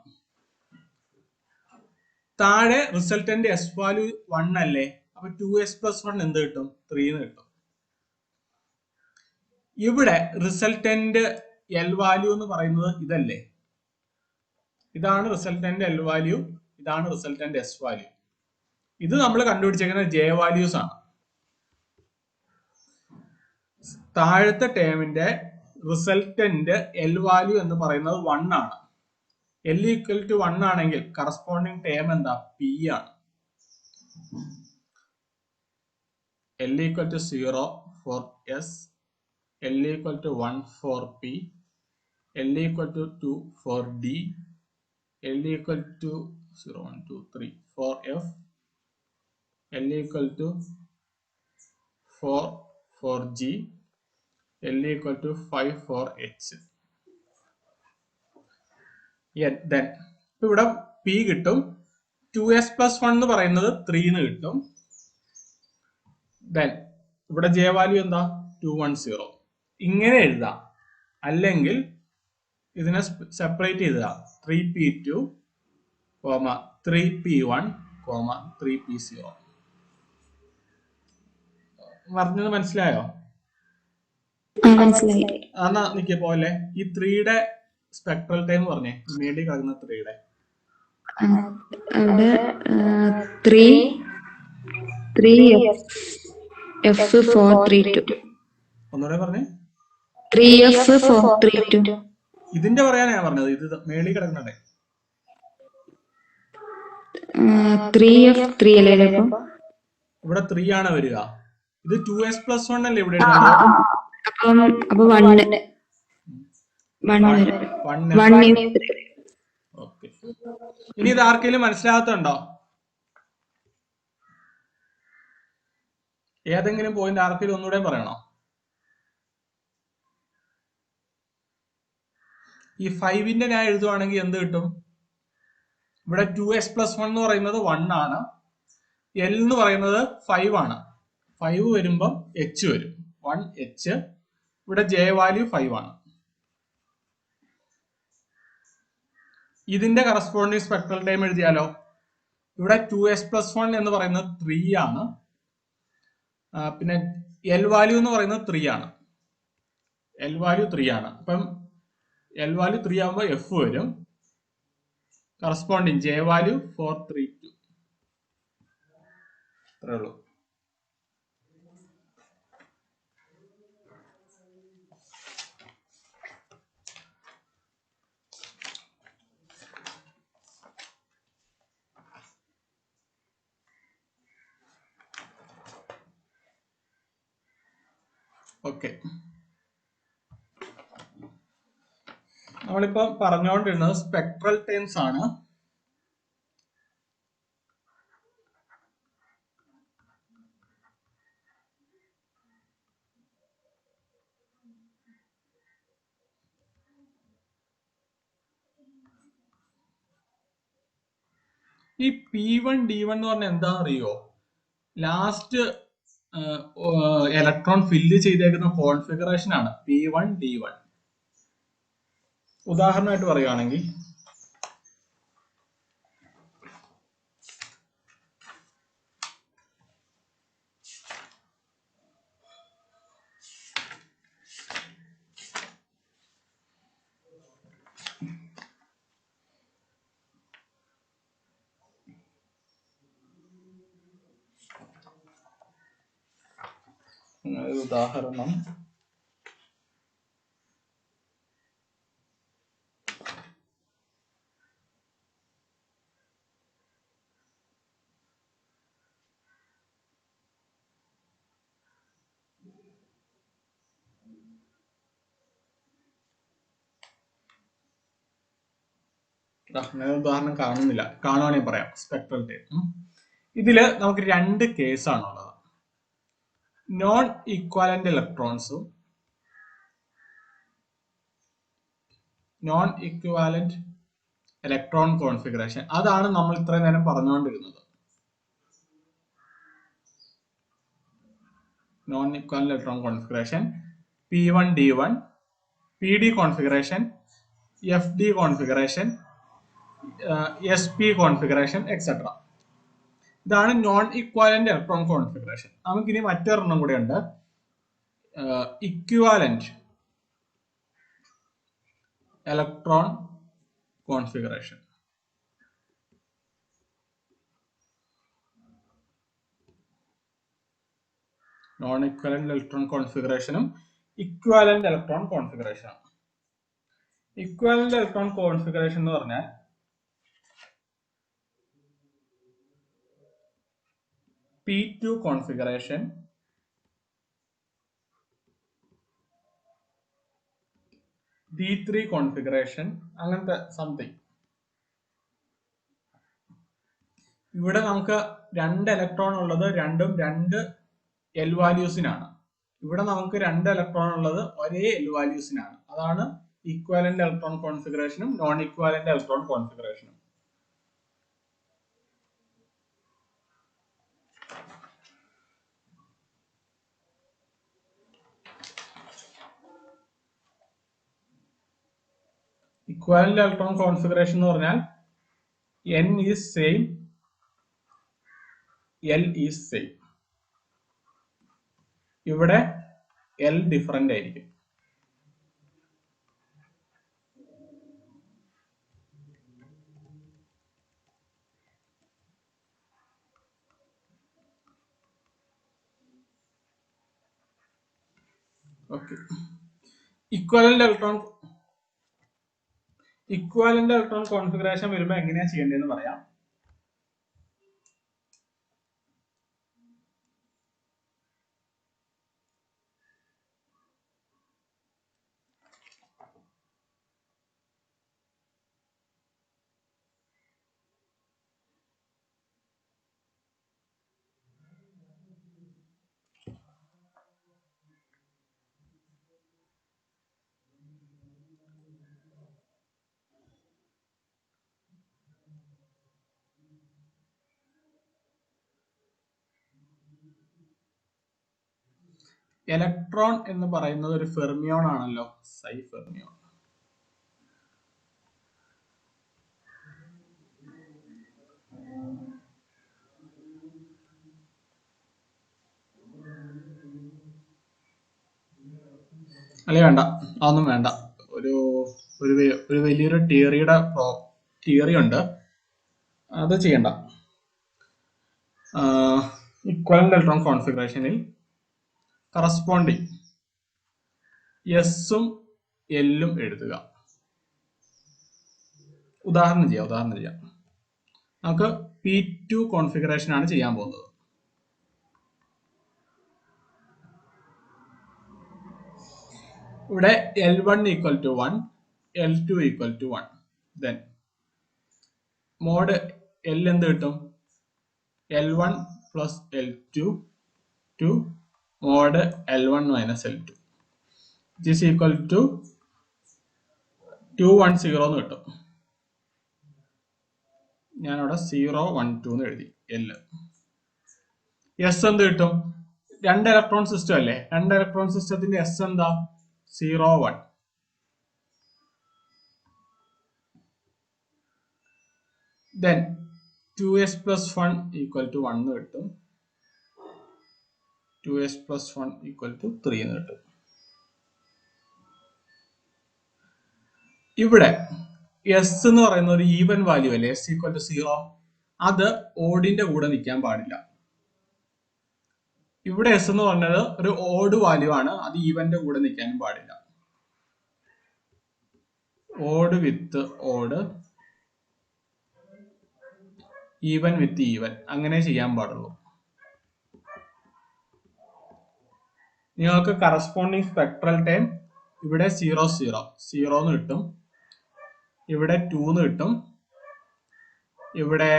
താഴെ റിസൾട്ടന്റ് S വാല്യൂ 1 അല്ലേ, അപ്പൊ 2s+1 എന്ത് കിട്ടും? 3 എന്ന് കിട്ടും. ഇവിടെ റിസൾട്ടന്റ് L വാല്യൂ എന്ന് പറയുന്നത് ഇതല്ലേ? ഇതാണ് റിസൾട്ടന്റ് L വാല്യൂ, ഇതാണ് റിസൾട്ടന്റ് S വാല്യൂ. ഇത് നമ്മൾ കണ്ടുപിടിച്ചേക്കുന്ന J വാല്യൂസ് ആണ്. താഴത്തെ ടേമിന്റെ റിസൾട്ടന്റ് L വാല്യൂ എന്ന് പറയുന്നത് 1 ആണ്. L = 1 ആണെങ്കിൽ കറസ്പോണ്ടിങ് ടേം എന്താ? P ആണ്. L = 0 for S, L = 1 for P, L = 2 for D, L = 0 1 2 3 for F, L = 4 for G, L = 5 for H. Then ഇവിടെ P കിട്ടും. 2s+1 എന്ന് പറയുന്നത് 3 എന്ന് കിട്ടും. Then ഇവിടെ J വാല്യൂ എന്താ? 210. ഇങ്ങനെ എഴുതാം. അല്ലെങ്കിൽ ഇതിനെ സെപ്പറേറ്റ് ചെയ്താൽ 3p2, 3p1, 3p0. പറഞ്ഞത് മനസ്സിലായോ? മനസ്സിലായി. എന്നാ നിക്ക് പോലെ ഈ 3യുടെ സ്പെക്ട്രൽ ടൈം പറഞ്ഞേ. മേടി കളയുന്ന 3യുടെ അവിടെ 3 3 F432. ഒന്നുകൂടെ പറഞ്ഞേ. 3F432. ഇതിന്റെ പറയാനാ ഞാൻ പറഞ്ഞത്. ഇത് മേളിൽ കിടക്കണേ. 3F3 അല്ലേ അപ്പൊ? ഇവിടെ 3 ആണ് വരിക. ഇത് 2s+1 അല്ലേ ഇവിടെ എഴുതേണ്ടത്? അപ്പൊ 1 ഓക്കെ. ഇനി ഇത് ആർക്കെങ്കിലും മനസ്സിലാകത്തുണ്ടോ? ഏതെങ്കിലും പോയിന്റ് ആർക്കെങ്കിലും ഒന്നുകൂടെ പറയണോ? ഈ 5ന്റെ ഞാൻ എഴുതുവാണെങ്കിൽ എന്ത് കിട്ടും? ഇവിടെ 2s+1 എന്ന് പറയുന്നത് 1 ആണ്. L എന്ന് പറയുന്നത് 5 ആണ്. 5 വരുമ്പം h വരും. 1h. ഇവിടെ j വാല്യൂ 5 ആണ്. ഇതിന്റെ കറസ്പോണ്ടിങ് സ്പെക്ട്രൽ ടൈം എഴുതിയാലോ? ഇവിടെ 2s+1 എന്ന് പറയുന്നത് 3 ആണ്. പിന്നെ L വാല്യൂ എന്ന് പറയുന്നത് 3 ആണ്. L വാല്യൂ 3 ആണ്. അപ്പം L വാല്യൂ 3 ആകുമ്പോൾ F വരും. Corresponding J value 432. അത്രേ ഉള്ളൂ. ഓക്കെ. നമ്മളിപ്പോ പറഞ്ഞുകൊണ്ടിരുന്നത് സ്പെക്ട്രൽ ടൈംസ് ആണ്. ഈ P1 D1 എന്ന് പറഞ്ഞാൽ എന്താണെന്ന് അറിയോ? ലാസ്റ്റ് ഇലക്ട്രോൺ ഫില്ല് ചെയ്തേക്കുന്ന കോൺഫിഗറേഷൻ ആണ് P1 D1. ഉദാഹരണമായിട്ട് പറയുകയാണെങ്കിൽ ഉദാഹരണം ഉദാഹരണം കാണുന്നില്ല. കാണുവാണെങ്കിൽ പറയാം. സ്പെക്ട്രൽ ടൈം ഇതില് നമുക്ക് 2 കേസാണുള്ളത്. നോൺ ഈക്വാലന്റ് ഇലക്ട്രോൺസും നോൺ ഈക്വാലന്റ് ഇലക്ട്രോൺ കോൺഫിഗറേഷൻ. അതാണ് നമ്മൾ ഇത്രയും നേരം പറഞ്ഞുകൊണ്ടിരുന്നത്. Non equivalent electron configuration, P1 D1, PD configuration, FD configuration, SP configuration et cetera. ഇതാണ് നോൺ ഈക്വാലന്റ് ഇലക്ട്രോൺ കോൺഫിഗറേഷൻ. നമുക്കിനി മറ്റൊരെണ്ണം കൂടെ ഉണ്ട്, equivalent electron configuration. Non equivalent electron കോൺഫിഗറേഷനും ഇക്വാലന്റ് ഇലക്ട്രോൺ കോൺഫിഗറേഷനും. ഇക്വാലന്റ് ഇലക്ട്രോൺ കോൺഫിഗറേഷൻ എന്ന് പറഞ്ഞാൽ P2 കോൺഫിഗറേഷൻ, D3 കോൺഫിഗറേഷൻ, അങ്ങനത്തെ സംതിങ്. ഇവിടെ നമുക്ക് 2 ഇലക്ട്രോൺ ഉള്ളത് രണ്ടും 2 L വാല്യൂസിനാണ്. ഇവിടെ നമുക്ക് 2 ഇലക്ട്രോൺ ഉള്ളത് ഒരേ L വാല്യൂസിനാണ്. അതാണ് ഇക്വാലന്റ് ഇലക്ട്രോൺ കോൺഫിഗറേഷനും നോൺ ഇക്വാലന്റ് ഇലക്ട്രോൺ കോൺഫിഗറേഷനും. ഇക്വാലന്റ് ഇലക്ട്രോൺ കോൺഫിഗറേഷൻ എന്ന് പറഞ്ഞാൽ N is same, L is same. ഇവിടെ L ഡിഫറന്റ് ആയിരിക്കും. ഓക്കെ. ഇക്വലന്റ് ഇലക്ട്രോൺ കോൺഫിഗറേഷൻ വരുമ്പോൾ എങ്ങനെയാ ചെയ്യേണ്ടതെന്ന് പറയാം. ഇലക്ട്രോൺ എന്ന് പറയുന്നത് ഒരു ഫെർമിയോൺ ആണല്ലോ, സൈ ഫെർമിയോൺ. അല്ലെ വേണ്ട, അതൊന്നും വേണ്ട. ഒരു ഒരു വലിയൊരു തിയറി ഉണ്ട്, അത് ചെയ്യണ്ട. ഇക്വലന്റ് ഇലക്ട്രോൺ കോൺഫിഗറേഷനിൽ കറസ്പോണ്ടിങ് എസും എല്ലും എഴുതുക. ഉദാഹരണം ചെയ്യാം. നമുക്ക് P2 കോൺഫിഗറേഷൻ ആണ് ചെയ്യാൻ പോകുന്നത്. ഇവിടെ L1 equal to 1, L2 equal to 1. Then mod L എന്ത് കിട്ടും? L1 plus L2 to mod L1 minus L2 is equal to 210 എന്ന് കിട്ടും. ഞാനവിടെ 012 എന്ന് എഴുതി. എസ് എന്ത് കിട്ടും? 2 ഇലക്ട്രോൺ സിസ്റ്റം അല്ലേ? 2 ഇലക്ട്രോൺ സിസ്റ്റത്തിന്റെ എസ് എന്താ? 01. Then 2s plus 1 equal to 1 എന്ന് കിട്ടും. 2s plus 1 equal to 3 എന്ന് കിട്ടും. ഇവിടെ എസ് എന്ന് പറയുന്ന ഒരു ഈവൻ വാല്യൂ അല്ലേ? S equal to 0. അത് ഓഡിന്റെ കൂടെ നിൽക്കാൻ പാടില്ല. ഇവിടെ എസ് എന്ന് പറഞ്ഞത് ഒരു ഓഡ് വാല്യൂ ആണ്, അത് ഈവന്റെ കൂടെ നിൽക്കാനും പാടില്ല. Odd with odd, even with even, അങ്ങനെ ചെയ്യാൻ പാടുള്ളൂ. നിങ്ങൾക്ക് കറസ്പോണ്ടിങ് സ്പെക്ട്രൽ ടൈം ഇവിടെ 0 എന്ന് കിട്ടും, ഇവിടെ 2 എന്ന് കിട്ടും, ഇവിടെ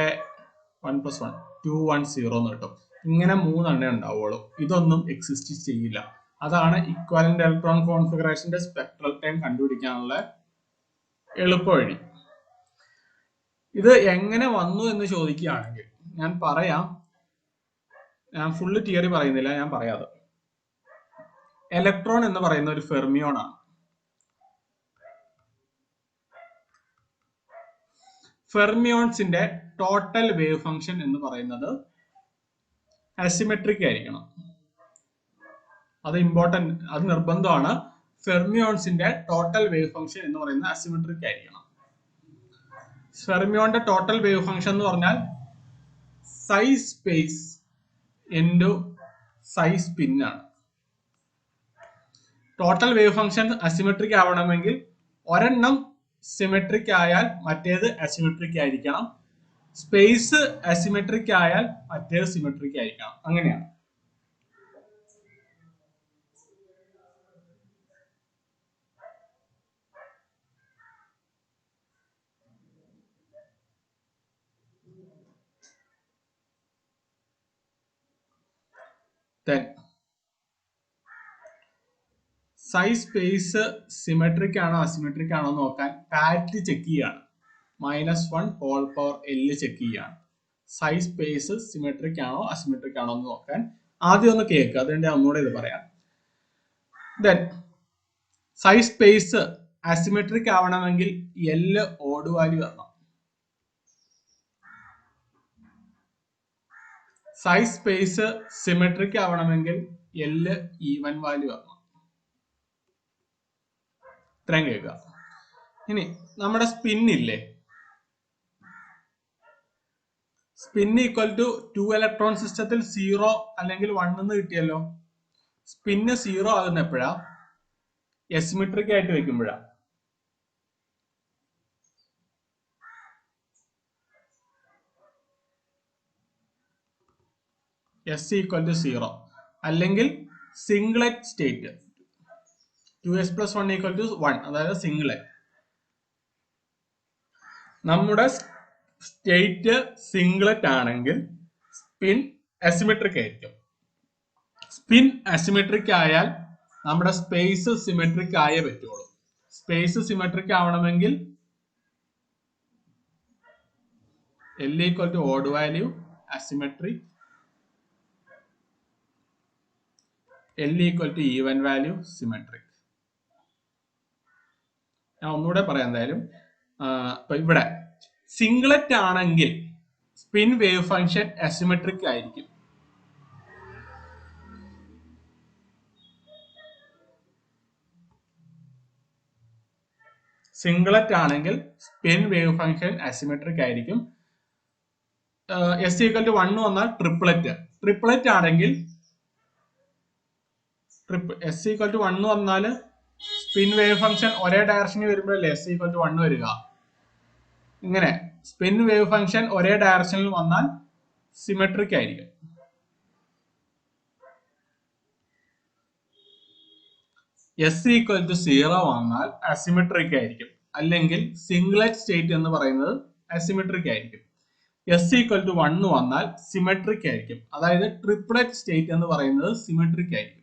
1 plus 1 210 എന്ന് കിട്ടും. ഇങ്ങനെ 3 എണ്ണേ ഉണ്ടാവുള്ളൂ. ഇതൊന്നും എക്സിസ്റ്റ് ചെയ്യില്ല. അതാണ് ഇക്വലന്റ് ഇലക്ട്രോൺ കോൺഫിഗറേഷന്റെ സ്പെക്ട്രൽ ടൈം കണ്ടുപിടിക്കാനുള്ള എളുപ്പവഴി. ഇത് എങ്ങനെ വന്നു എന്ന് ചോദിക്കുകയാണെങ്കിൽ ഞാൻ പറയാം. ഞാൻ ഫുള്ള് തിയറി പറയുന്നില്ല, ഞാൻ പറയാതെ. ഇലക്ട്രോൺ എന്ന് പറയുന്ന ഒരു ഫെർമിയോൺ ആണ്. ഫെർമിയോൺസിന്റെ ടോട്ടൽ വേവ് ഫംഗ്ഷൻ എന്ന് പറയുന്നത് അസിമെട്രിക് ആയിരിക്കണം. അത് ഇമ്പോർട്ടന്റ്, അത് നിർബന്ധമാണ്. ഫെർമിയോൺസിന്റെ ടോട്ടൽ വേവ് ഫംഗ്ഷൻ എന്ന് പറയുന്നത് അസിമെട്രിക് ആയിരിക്കണം. ഫെർമിയോന്റെ ടോട്ടൽ വേവ് ഫംഗ്ഷൻ എന്ന് പറഞ്ഞാൽ സൈ സ്പേസ് ഇൻറ്റു സൈ സ്പിൻ ആണ്. ടോട്ടൽ വേവ് ഫംഗ്ഷൻ അസിമെട്രിക് ആവണമെങ്കിൽ ഒരെണ്ണം സിമെട്രിക് ആയാൽ മറ്റേത് അസിമെട്രിക് ആയിരിക്കണം. സ്പേസ് അസിമെട്രിക് ആയാൽ മറ്റേത് സിമെട്രിക് ആയിരിക്കണം. അങ്ങനെയാണ്. സൈ സ്പേസ് സിമെട്രിക് ആണോ അസിമെട്രിക് ആണോ നോക്കാൻ പാരിറ്റി ചെക്ക് ചെയ്യാണ്. -1 ഹോൾ പവർ L ചെക്ക് ചെയ്യാണ്. സൈ സ്പേസ് സിമെട്രിക് ആണോ അസിമെട്രിക് ആണോ എന്ന് നോക്കാൻ ആദ്യം ഒന്ന് കേൾക്കുക, അതുകൊണ്ട് ഒന്നുകൂടെ ഇത് പറയാം. ദെൻ സൈ സ്പേസ് അസിമെട്രിക് ആവണമെങ്കിൽ L ഓഡ് വാല്യൂ വരണം. സൈ സ്പേസ് സിമെട്രിക് ആവണമെങ്കിൽ L ഈവൻ വാല്യൂ വരണം. ഇത്രയും കേൾക്കുക. ഇനി നമ്മുടെ സ്പിൻ ഇല്ലേ, സ്പിൻ ഈക്വൽ ടു 2 ഇലക്ട്രോൺ സിസ്റ്റത്തിൽ 0 അല്ലെങ്കിൽ 1 എന്ന് കിട്ടിയല്ലോ. സ്പിന്ന് 0 ആകുന്ന എപ്പോഴാ? എസിമെട്രിക് ആയിട്ട് വെക്കുമ്പോഴാണ്. എസ് ഈക്വൽ ടു 0 അല്ലെങ്കിൽ സിംഗ്ലറ്റ് സ്റ്റേറ്റ് 2s + 1 = 1, അതായത് സിംഗ്ലറ്റ്. നമ്മുടെ സ്റ്റേറ്റ് സിംഗ്ലറ്റ് ആണെങ്കിൽ സ്പിൻ അസിമെട്രിക് ആയിരിക്കും. സ്പിൻ അസിമെട്രിക് ആയാൽ നമ്മുടെ സ്പേസ് സിമെട്രിക് ആയേ പറ്റുള്ളൂ. സ്പേസ് സിമെട്രിക് ആവണമെങ്കിൽ L = odd value asymmetry, L = even value symmetric. ഞാൻ ഒന്നുകൂടെ പറയാം. എന്തായാലും ഇപ്പൊ ഇവിടെ സിംഗ്ലറ്റ് ആണെങ്കിൽ സ്പിൻ വേവ് ഫംഗ്ഷൻ അസിമെട്രിക് ആയിരിക്കും. സിംഗ്ലറ്റ് ആണെങ്കിൽ സ്പിൻ വേവ് ഫംഗ്ഷൻ അസിമെട്രിക് ആയിരിക്കും. S = 1 വന്നാൽ ട്രിപ്ലറ്റ് ആണെങ്കിൽ S = 1 വന്നാൽ സ്പിൻ വേവ് ഫംഗ്ഷൻ ഒരേ ഡയറക്ഷനിൽ വരുമ്പോഴല്ലേ S = 1 വരിക. ഇങ്ങനെ സ്പിൻ വേവ് ഫംഗ്ഷൻ ഒരേ ഡയറക്ഷനിൽ വന്നാൽ സിമെട്രിക് ആയിരിക്കും. S = 0 വന്നാൽ അസിമെട്രിക് ആയിരിക്കും. അല്ലെങ്കിൽ സിംഗ്ലറ്റ് സ്റ്റേറ്റ് എന്ന് പറയുന്നത് അസിമെട്രിക് ആയിരിക്കും. S = 1 വന്നാൽ സിമെട്രിക് ആയിരിക്കും. അതായത് ട്രിപ്ലറ്റ് സ്റ്റേറ്റ് എന്ന് പറയുന്നത് സിമെട്രിക് ആയിരിക്കും.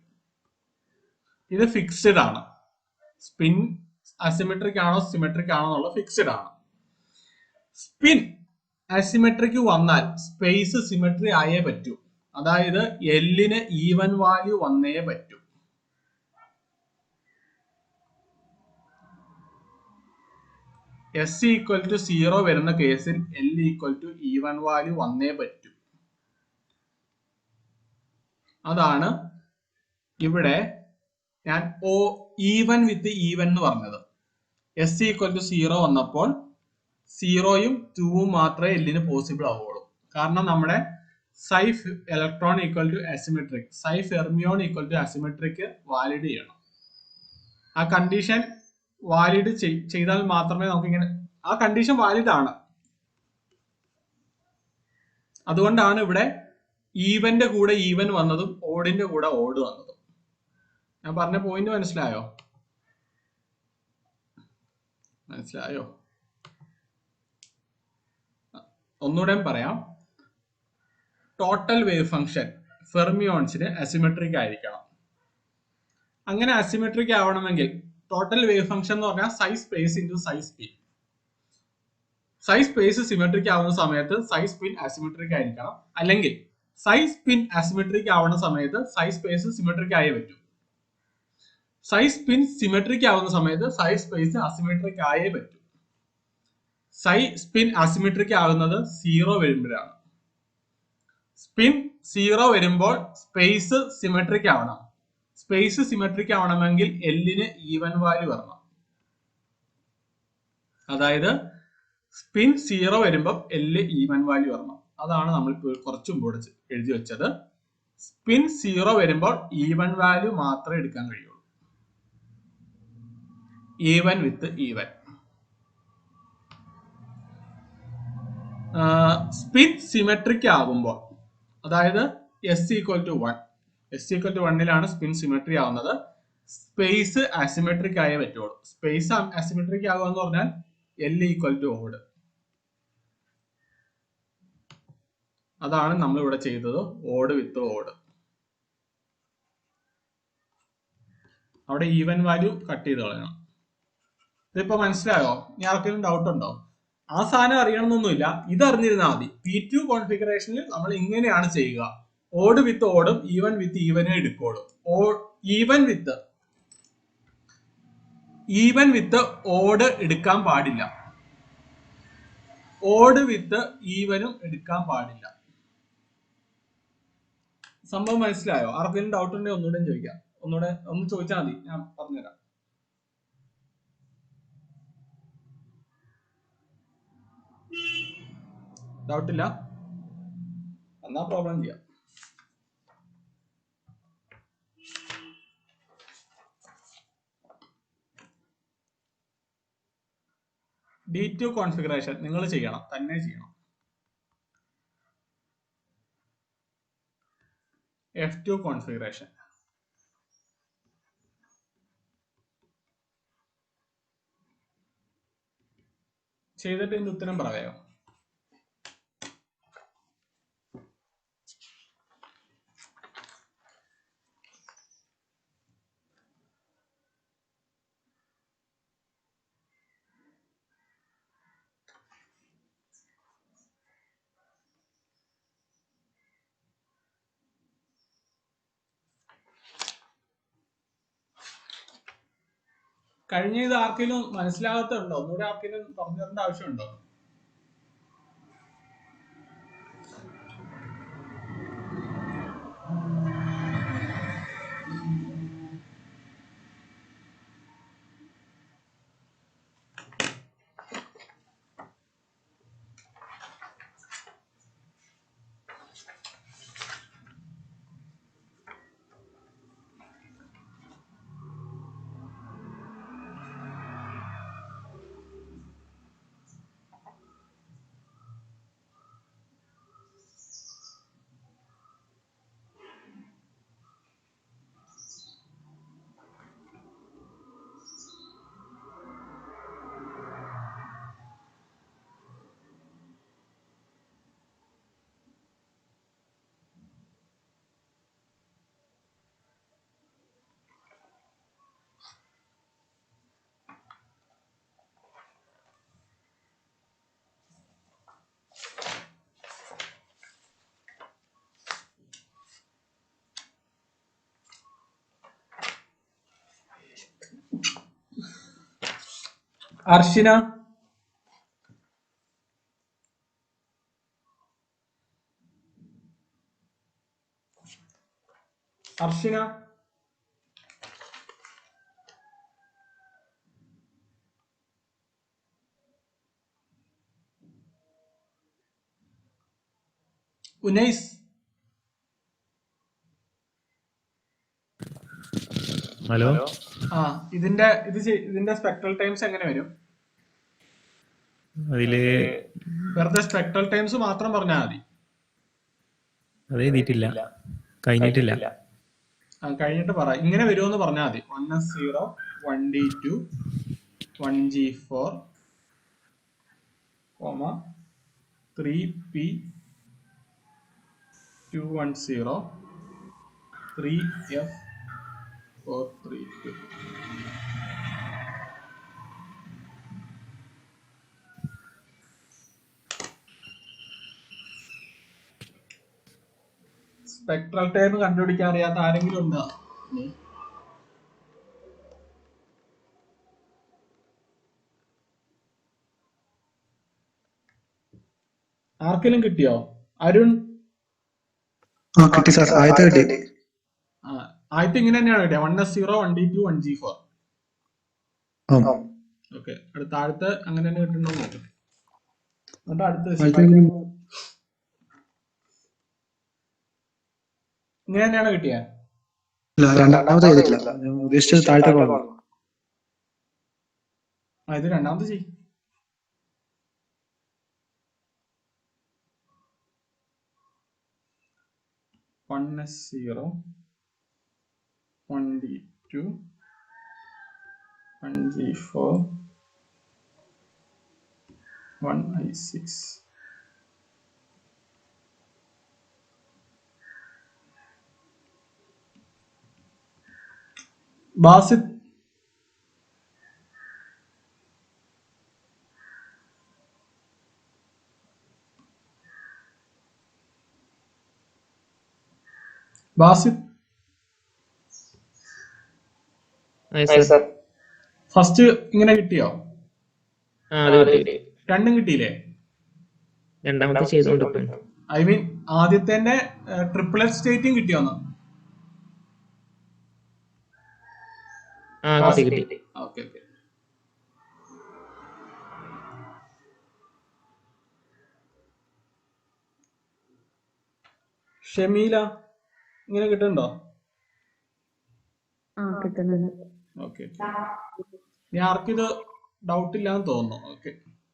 ഇത് ഫിക്സ്ഡ് ആണ്. സ്പിൻ അസിമെട്രിക് ആണോ സിമെട്രിക് ആണോ എന്നുള്ളത് ഫിക്സ്ഡ് ആണ്. സ്പിൻ അസിമെട്രിക് വന്നാൽ സ്പേസ് സിമെട്രി ആയേ പറ്റൂ. അതായത് എല്ലിന് ഈവൻ വാല്യൂ വന്നേ പറ്റൂ. S = 0 വരുന്ന കേസിൽ L = ഈവൻ വാല്യൂ വന്നേ പറ്റൂ. അതാണ് ഇവിടെ ഞാൻ ഈവൻ വിത്ത് ഈവൻ എന്ന് പറഞ്ഞത്. S = 0 വന്നപ്പോൾ 0-ഉം 2-ഉം മാത്രമേ Lന് പോസിബിൾ ആവുള്ളൂ. കാരണം നമ്മുടെ psi electron = asymmetric, psi fermion = asymmetric valid ചെയ്യണം. ആ കണ്ടീഷൻ വാലിഡ് ചെയ്താൽ മാത്രമേ നമുക്ക് ഇങ്ങനെ, ആ കണ്ടീഷൻ വാലിഡ് ആണ്. അതുകൊണ്ടാണ് ഇവിടെ ഈവന്റെ കൂടെ ഈവൻ വന്നതും ഓഡിന്റെ കൂടെ ഓഡ് വന്നതും. ഞാൻ പറഞ്ഞ പോയിന്റ് മനസ്സിലായോ? ഒന്നുകൂടെ പറയാം. ടോട്ടൽ വേവ് ഫംഗ്ഷൻ ഫെർമിയോൺസിന് അസിമെട്രിക് ആയിരിക്കണം. അങ്ങനെ അസിമെട്രിക് ആവണമെങ്കിൽ ടോട്ടൽ വേവ് ഫംഗ്ഷൻ എന്ന് പറഞ്ഞാൽ സൈ സ്പേസ് ഇൻറ്റു സൈ സ്പിൻ. സൈ സ്പേസ് സിമെട്രിക് ആവുന്ന സമയത്ത് സൈ സ്പിൻ അസിമെട്രിക് ആയിരിക്കണം. അല്ലെങ്കിൽ സൈ സ്പിൻ അസിമെട്രിക് ആവുന്ന സമയത്ത് സൈ സ്പേസ് സിമെട്രിക് ആയേ പറ്റൂ. സൈ സ്പിൻ സിമെട്രിക് ആവുന്ന സമയത്ത് സൈ സ്പേസ് അസിമെട്രിക് ആയേ പറ്റൂ. സൈ സ്പിൻ അസിമെട്രിക് ആകുന്നത് 0 വരുമ്പോഴാണ്. സ്പിൻ 0 വരുമ്പോൾ സ്പേസ് സിമെട്രിക് ആവണം. സ്പേസ് സിമെട്രിക് ആവണമെങ്കിൽ Lന് ഈവൻ വാല്യൂ വരണം. അതായത് സ്പിൻ 0 വരുമ്പോൾ L ഈവൻ വാല്യൂ വരണം. അതാണ് നമ്മൾ കുറച്ചു മുമ്പ് എഴുതി വെച്ചത്. സ്പിൻ 0 വരുമ്പോൾ ഈവൻ വാല്യൂ മാത്രമേ എടുക്കാൻ കഴിയുള്ളൂ. Even with even. Spin symmetric ആകുമ്പോൾ, അതായത് S = 1, S = 1-ലാണ് സ്പിൻ സിമെട്രി ആവുന്നത്. സ്പേസ് അസിമെട്രിക് ആയേ പറ്റുള്ളൂ. സ്പേസ് അസിമെട്രിക് ആകുക എന്ന് പറഞ്ഞാൽ L = odd. അതാണ് നമ്മൾ ഇവിടെ ചെയ്തത്, ഓഡ് വിത്ത് ഓഡ്. അവിടെ ഈവൻ വാല്യൂ കട്ട് ചെയ്ത് കളയണം. ഇതിപ്പോ മനസ്സിലായോ? ഇനി ആർക്കെങ്കിലും ഡൗട്ട് ഉണ്ടോ? ആ സാധനം അറിയണമെന്നൊന്നുമില്ല, ഇത് അറിഞ്ഞിരുന്നാൽ മതി. P2 കോൺഫിഗറേഷനിൽ നമ്മൾ ഇങ്ങനെയാണ് ചെയ്യുക. ഓഡ് വിത്ത് ഓടും ഈവൻ വിത്ത് ഈവനും എടുക്കുള്ളൂ. ഈവൻ വിത്ത് ഓഡ് എടുക്കാൻ പാടില്ല. ഓഡ് വിത്ത് ഈവനും എടുക്കാൻ പാടില്ല. സംഭവം മനസ്സിലായോ? ആർക്കെങ്കിലും ഡൗട്ട് ഉണ്ടെങ്കിൽ ഒന്നുകൂടെ ചോദിക്കാം. ഒന്ന് ചോദിച്ചാൽ മതി, ഞാൻ പറഞ്ഞുതരാം. ഡൗട്ടില്ല? എന്നാ പ്രോബ്ലം ചെയ്യാം. D2 കോൺഫിഗറേഷൻ നിങ്ങൾ ചെയ്യണം, തന്നെ ചെയ്യണം. F2 കോൺഫിഗറേഷൻ ചെയ്തിട്ട് ഇതിന്റെ ഉത്തരം പറയാമോ? കഴിഞ്ഞ ഇത് ആർക്കെങ്കിലും മനസ്സിലാകത്തുണ്ടോ? ഒന്നുകൂടെ ആർക്കെങ്കിലും പറഞ്ഞു തരേണ്ട ആവശ്യമുണ്ടോ? അർഷിന, അർഷിന, ഉനൈസ്, ഹലോ. ഇതിന്റെ സ്പെക്ട്രൽ ടൈംസ് എങ്ങനെ വരും? അതില് വെറുതെ സ്പെക്ട്രൽ ടൈംസ് മാത്രം പറഞ്ഞാൽ മതി. അത് എഴുതിയിട്ടില്ല, കഴിഞ്ഞിട്ടില്ല. കഴിഞ്ഞിട്ട് പറ. ഇങ്ങനെ വരുമെന്ന് പറഞ്ഞാൽ മതി. 1s0 1d2 1g4 3p 210 3f 432. Spectral time കണ്ടുപിടിക്കാൻ അറിയാത്ത ആരെങ്കിലും ഉണ്ടോ? ആർക്കെങ്കിലും കിട്ടിയോ? അരുൺ? കിട്ടി സാർ, ആദ്യത്തെ കിട്ടി. ആദ്യത്തെ ഇങ്ങനെ തന്നെയാണ് കിട്ടിയ 1s0 1d2 1g4. ഓക്കെ, അടുത്ത ആദ്യത്തെ അങ്ങനെ തന്നെ കിട്ടുന്നുണ്ടോ നോക്കാം. എന്നിട്ട് അടുത്ത ഇങ്ങനെ തന്നെയാണ് കിട്ടിയ. രണ്ടാമത്തെ ചെയ്തിട്ടില്ല, ഉദ്ദേശിച്ചത് താഴത്തെ കോളം. ഇത് രണ്ടാമത്തെ ചെയ്യും. One s0 1d2 1g4 1i6. Basit, first ഇങ്ങനെ കിട്ടിയോ? രണ്ടും കിട്ടിയില്ലേ? രണ്ടാമത്തെ ചെയ്തോണ്ട് ഐ മീൻ ആദ്യത്തെ ട്രിപ്പിളറ്റ് സ്റ്റേറ്റും കിട്ടിയോന്ന്? കിട്ടി. ഓക്കെ. ഷമീല, ഇങ്ങനെ കിട്ടുന്നുണ്ടോ? കിട്ടുന്നുണ്ട്. ഓക്കെ. ഇനി ആർക്കും ഇത് ഡൗട്ട് ഇല്ലാന്ന് തോന്നുന്നു. ഓക്കെ.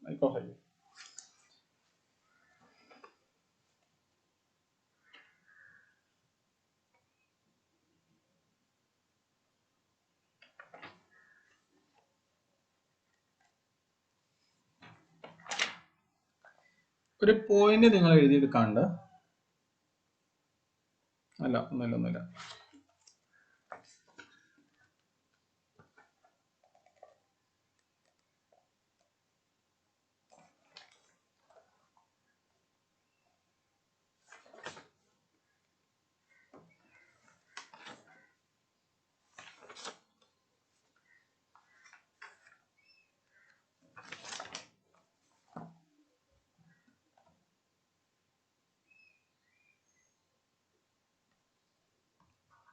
ആയിക്കോട്ടെ. ഒരു പോയിന്റ് നിങ്ങൾ എഴുതിയെടുക്കാണ്ട്. ഒന്നുമില്ല.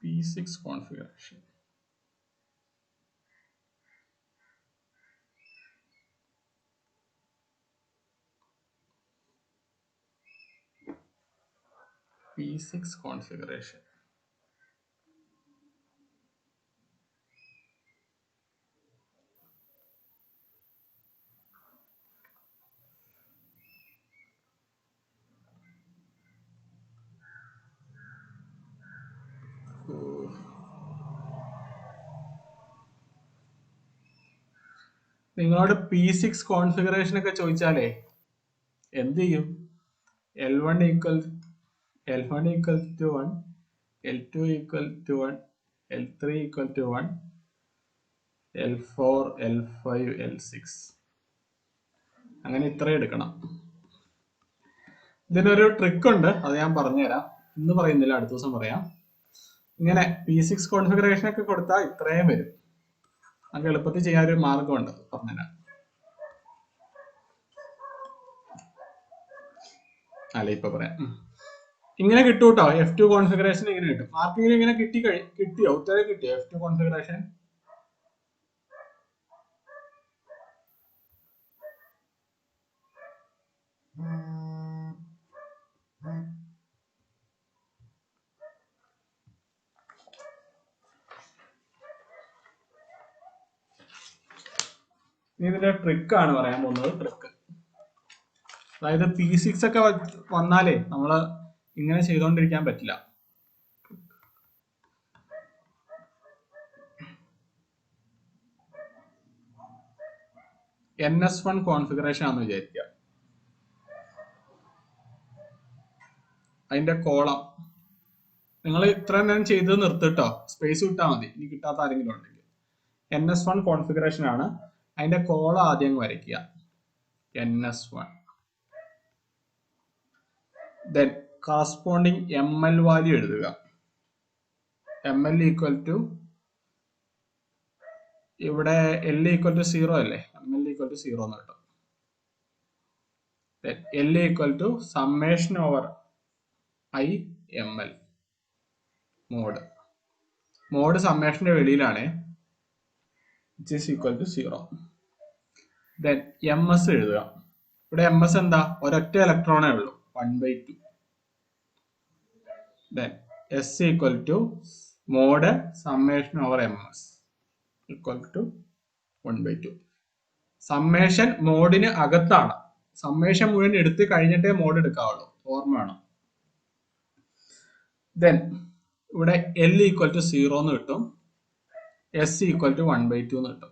P6 configuration. P6 configuration. നിങ്ങളോട് P6 കോൺഫിഗറേഷൻ ഒക്കെ ചോദിച്ചാലേ എന്ത് ചെയ്യും? L1 equal to 1, L2 equal to 1, L3 equal to 1, L4, L5, L6 അങ്ങനെ ഇത്രയും എടുക്കണം. ഇതിനൊരു ട്രിക്ക് ഉണ്ട്, അത് ഞാൻ പറഞ്ഞുതരാം. ഇന്ന് പറയുന്നില്ല, അടുത്ത ദിവസം പറയാം. ഇങ്ങനെ P6 കോൺഫിഗറേഷൻ ഒക്കെ കൊടുത്താൽ ഇത്രയും വരും. നമുക്ക് എളുപ്പത്തിൽ ചെയ്യാനൊരു മാർഗമുണ്ട്, പറഞ്ഞുതരാം. ഇപ്പൊ പറയാം. ഇങ്ങനെ കിട്ടും കേട്ടോ. F2 കോൺഫിഗറേഷൻ ഇങ്ങനെ കിട്ടും. ആർക്കെങ്കിലും ഇങ്ങനെ കിട്ടിയോ? ഉത്തരം കിട്ടിയോ F2 കോൺഫിഗറേഷൻ? ഇതിന്റെ ട്രിക്കാണ് പറയാൻ പോകുന്നത്. ട്രിക്ക് അതായത് P6 ഒക്കെ വന്നാലേ നമ്മള് ഇങ്ങനെ ചെയ്തോണ്ടിരിക്കാൻ പറ്റില്ല. NS1 കോൺഫിഗറേഷൻ ആണെന്ന് വിചാരിക്കുക. അതിന്റെ കോളം നിങ്ങൾ ഇത്ര നേരം ചെയ്ത് നിർത്തിട്ടോ, സ്പേസ് വിട്ടാൽ മതി. ഇനി കിട്ടാത്ത ആരെങ്കിലും ഉണ്ടെങ്കിൽ. NS1 കോൺഫിഗറേഷൻ ആണ്. അതിന്റെ കോളം ആദ്യം വരയ്ക്കുക. NS1. Then corresponding ML value എഴുതുക. ML equal to ഇവിടെ L equal to 0 അല്ലേ? ML equal to 0 എന്ന് കിട്ടും. Then L equal to summation over I ML. Mod സമ്മേഷന്റെ വെളിയിലാണ്. Which is equal to 0. Then MS എഴുതുക. ഇവിടെ MS എന്താ? ഒരൊറ്റ ഇലക്ട്രോണേ ഉള്ളൂ, 1/2. Then S equal to mode summation over MS equal to 1/2. Summation മോഡിന് അകത്താണ്. സമ്മേഷൻ മുഴുവൻ എടുത്ത് കഴിഞ്ഞിട്ടേ മോഡ് എടുക്കാവുള്ളൂ, ഓർമ്മ വേണം. Then ഇവിടെ L equal to 0 എന്ന് കിട്ടും. S equal to 1/2 എന്ന് കിട്ടും.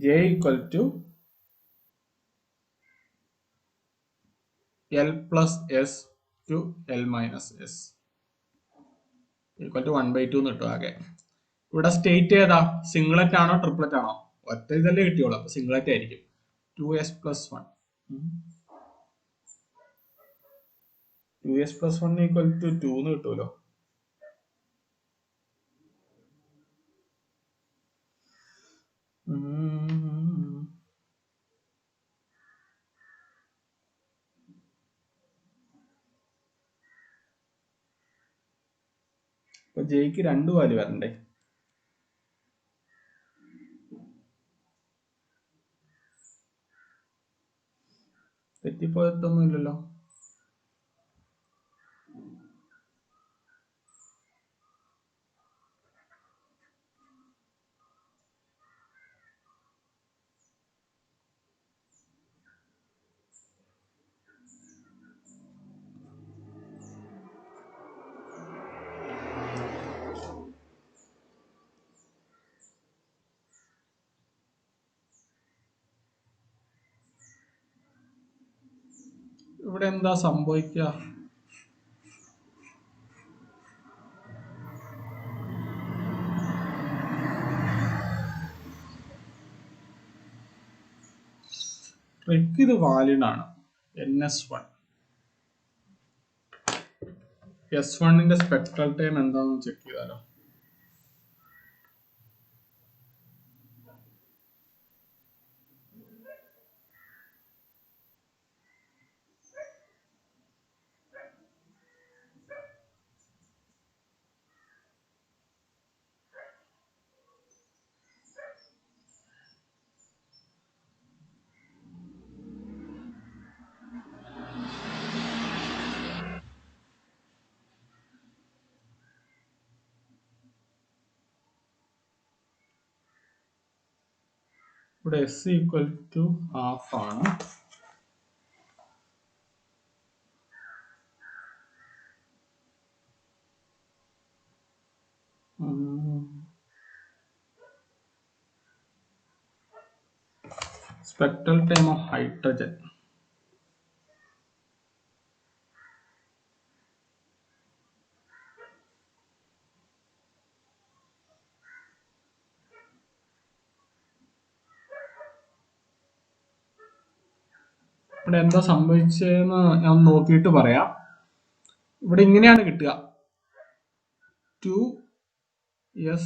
J equal to L plus S to L minus S equal to 1/2 എന്ന് കിട്ടും ആകെ. ഇവിടെ സ്റ്റേറ്റ് ഏതാ? സിംഗ്ലറ്റ് ആണോ ട്രിപ്ലറ്റ് ആണോ? ഒറ്റ ഇതല്ലേ കിട്ടിയോളൂ, അപ്പൊ സിംഗ്ലറ്റ് ആയിരിക്കും. 2s plus 1. 2s plus 1 equal to 2 എന്ന് കിട്ടുമല്ലോ. അപ്പൊ ജെയ്ക്ക് 2 വാല്യൂ വരണ്ടേ? തെറ്റിപ്പോയിട്ടൊന്നും ഇല്ലല്ലോ. ഇവിടെ എന്താ സംഭവിക്കുക? ട്രിക്ക് ഇത് വാലിഡ് ആണ്. NS1 S1ന്റെ സ്പെക്ട്രൽ ടൈം എന്താണെന്ന് ചെക്ക് ചെയ്താലോ. ഇവിടെ S ഈക്വൽ ടു ഹാഫ് ആണ്. സ്പെക്ട്രൽ ടൈം ഓഫ് ഹൈഡ്രജൻ ഇവിടെ എന്താ സംഭവിച്ചതെന്ന് ഞാൻ നോക്കിയിട്ട് പറയാം. ഇവിടെ ഇങ്ങനെയാണ് കിട്ടുക, 2s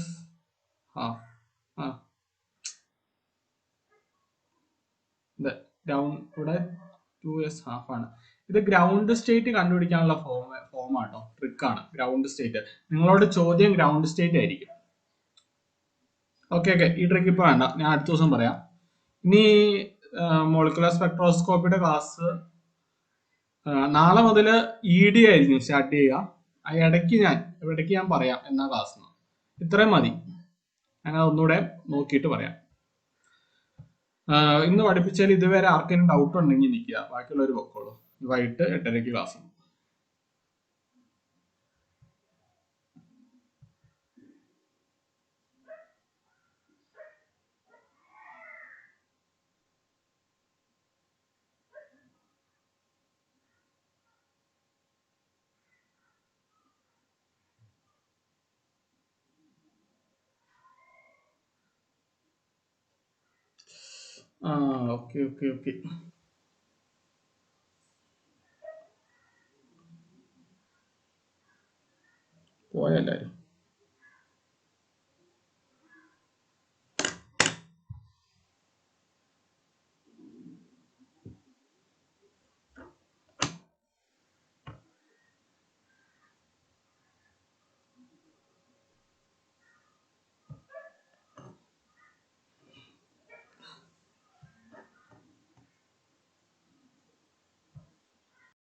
ഹാഫ്. ഇവിടെ 2s ഹാഫ് ആണ്. ഇത് ഗ്രൗണ്ട് സ്റ്റേറ്റ് കണ്ടുപിടിക്കാനുള്ള ഫോമാട്ടോ, ട്രിക്കാണ് ഗ്രൗണ്ട് സ്റ്റേറ്റ്. നിങ്ങളോട് ചോദ്യം ഗ്രൗണ്ട് സ്റ്റേറ്റ് ആയിരിക്കും. ഓക്കെ, ഈ ട്രിക്ക് ഇപ്പൊ വേണ്ട, ഞാൻ അടുത്ത ദിവസം പറയാം. ഇനി മോളിക്കുലർ സ്പെക്ട്രോസ്കോപ്പിയുടെ ക്ലാസ് നാളെ മുതൽ ED ആയിരിക്കും സ്റ്റാർട്ട് ചെയ്യുക. ആ ഇടയ്ക്ക് ഞാൻ പറയാം എന്നാ ക്ലാസ്. ഇത്രയും മതി, ഞാൻ ഒന്നുകൂടെ നോക്കിയിട്ട് പറയാം. ഇന്ന് പഠിപ്പിച്ചാൽ ഇതുവരെ ആർക്കെങ്കിലും ഡൗട്ട് ഉണ്ടെങ്കിൽ നിൽക്കുക, ബാക്കിയുള്ളവർ പൊക്കോളൂ. വൈകിട്ട് 8:30 ക്ലാസ്. ഓക്കെ. പോയല്ലാരും.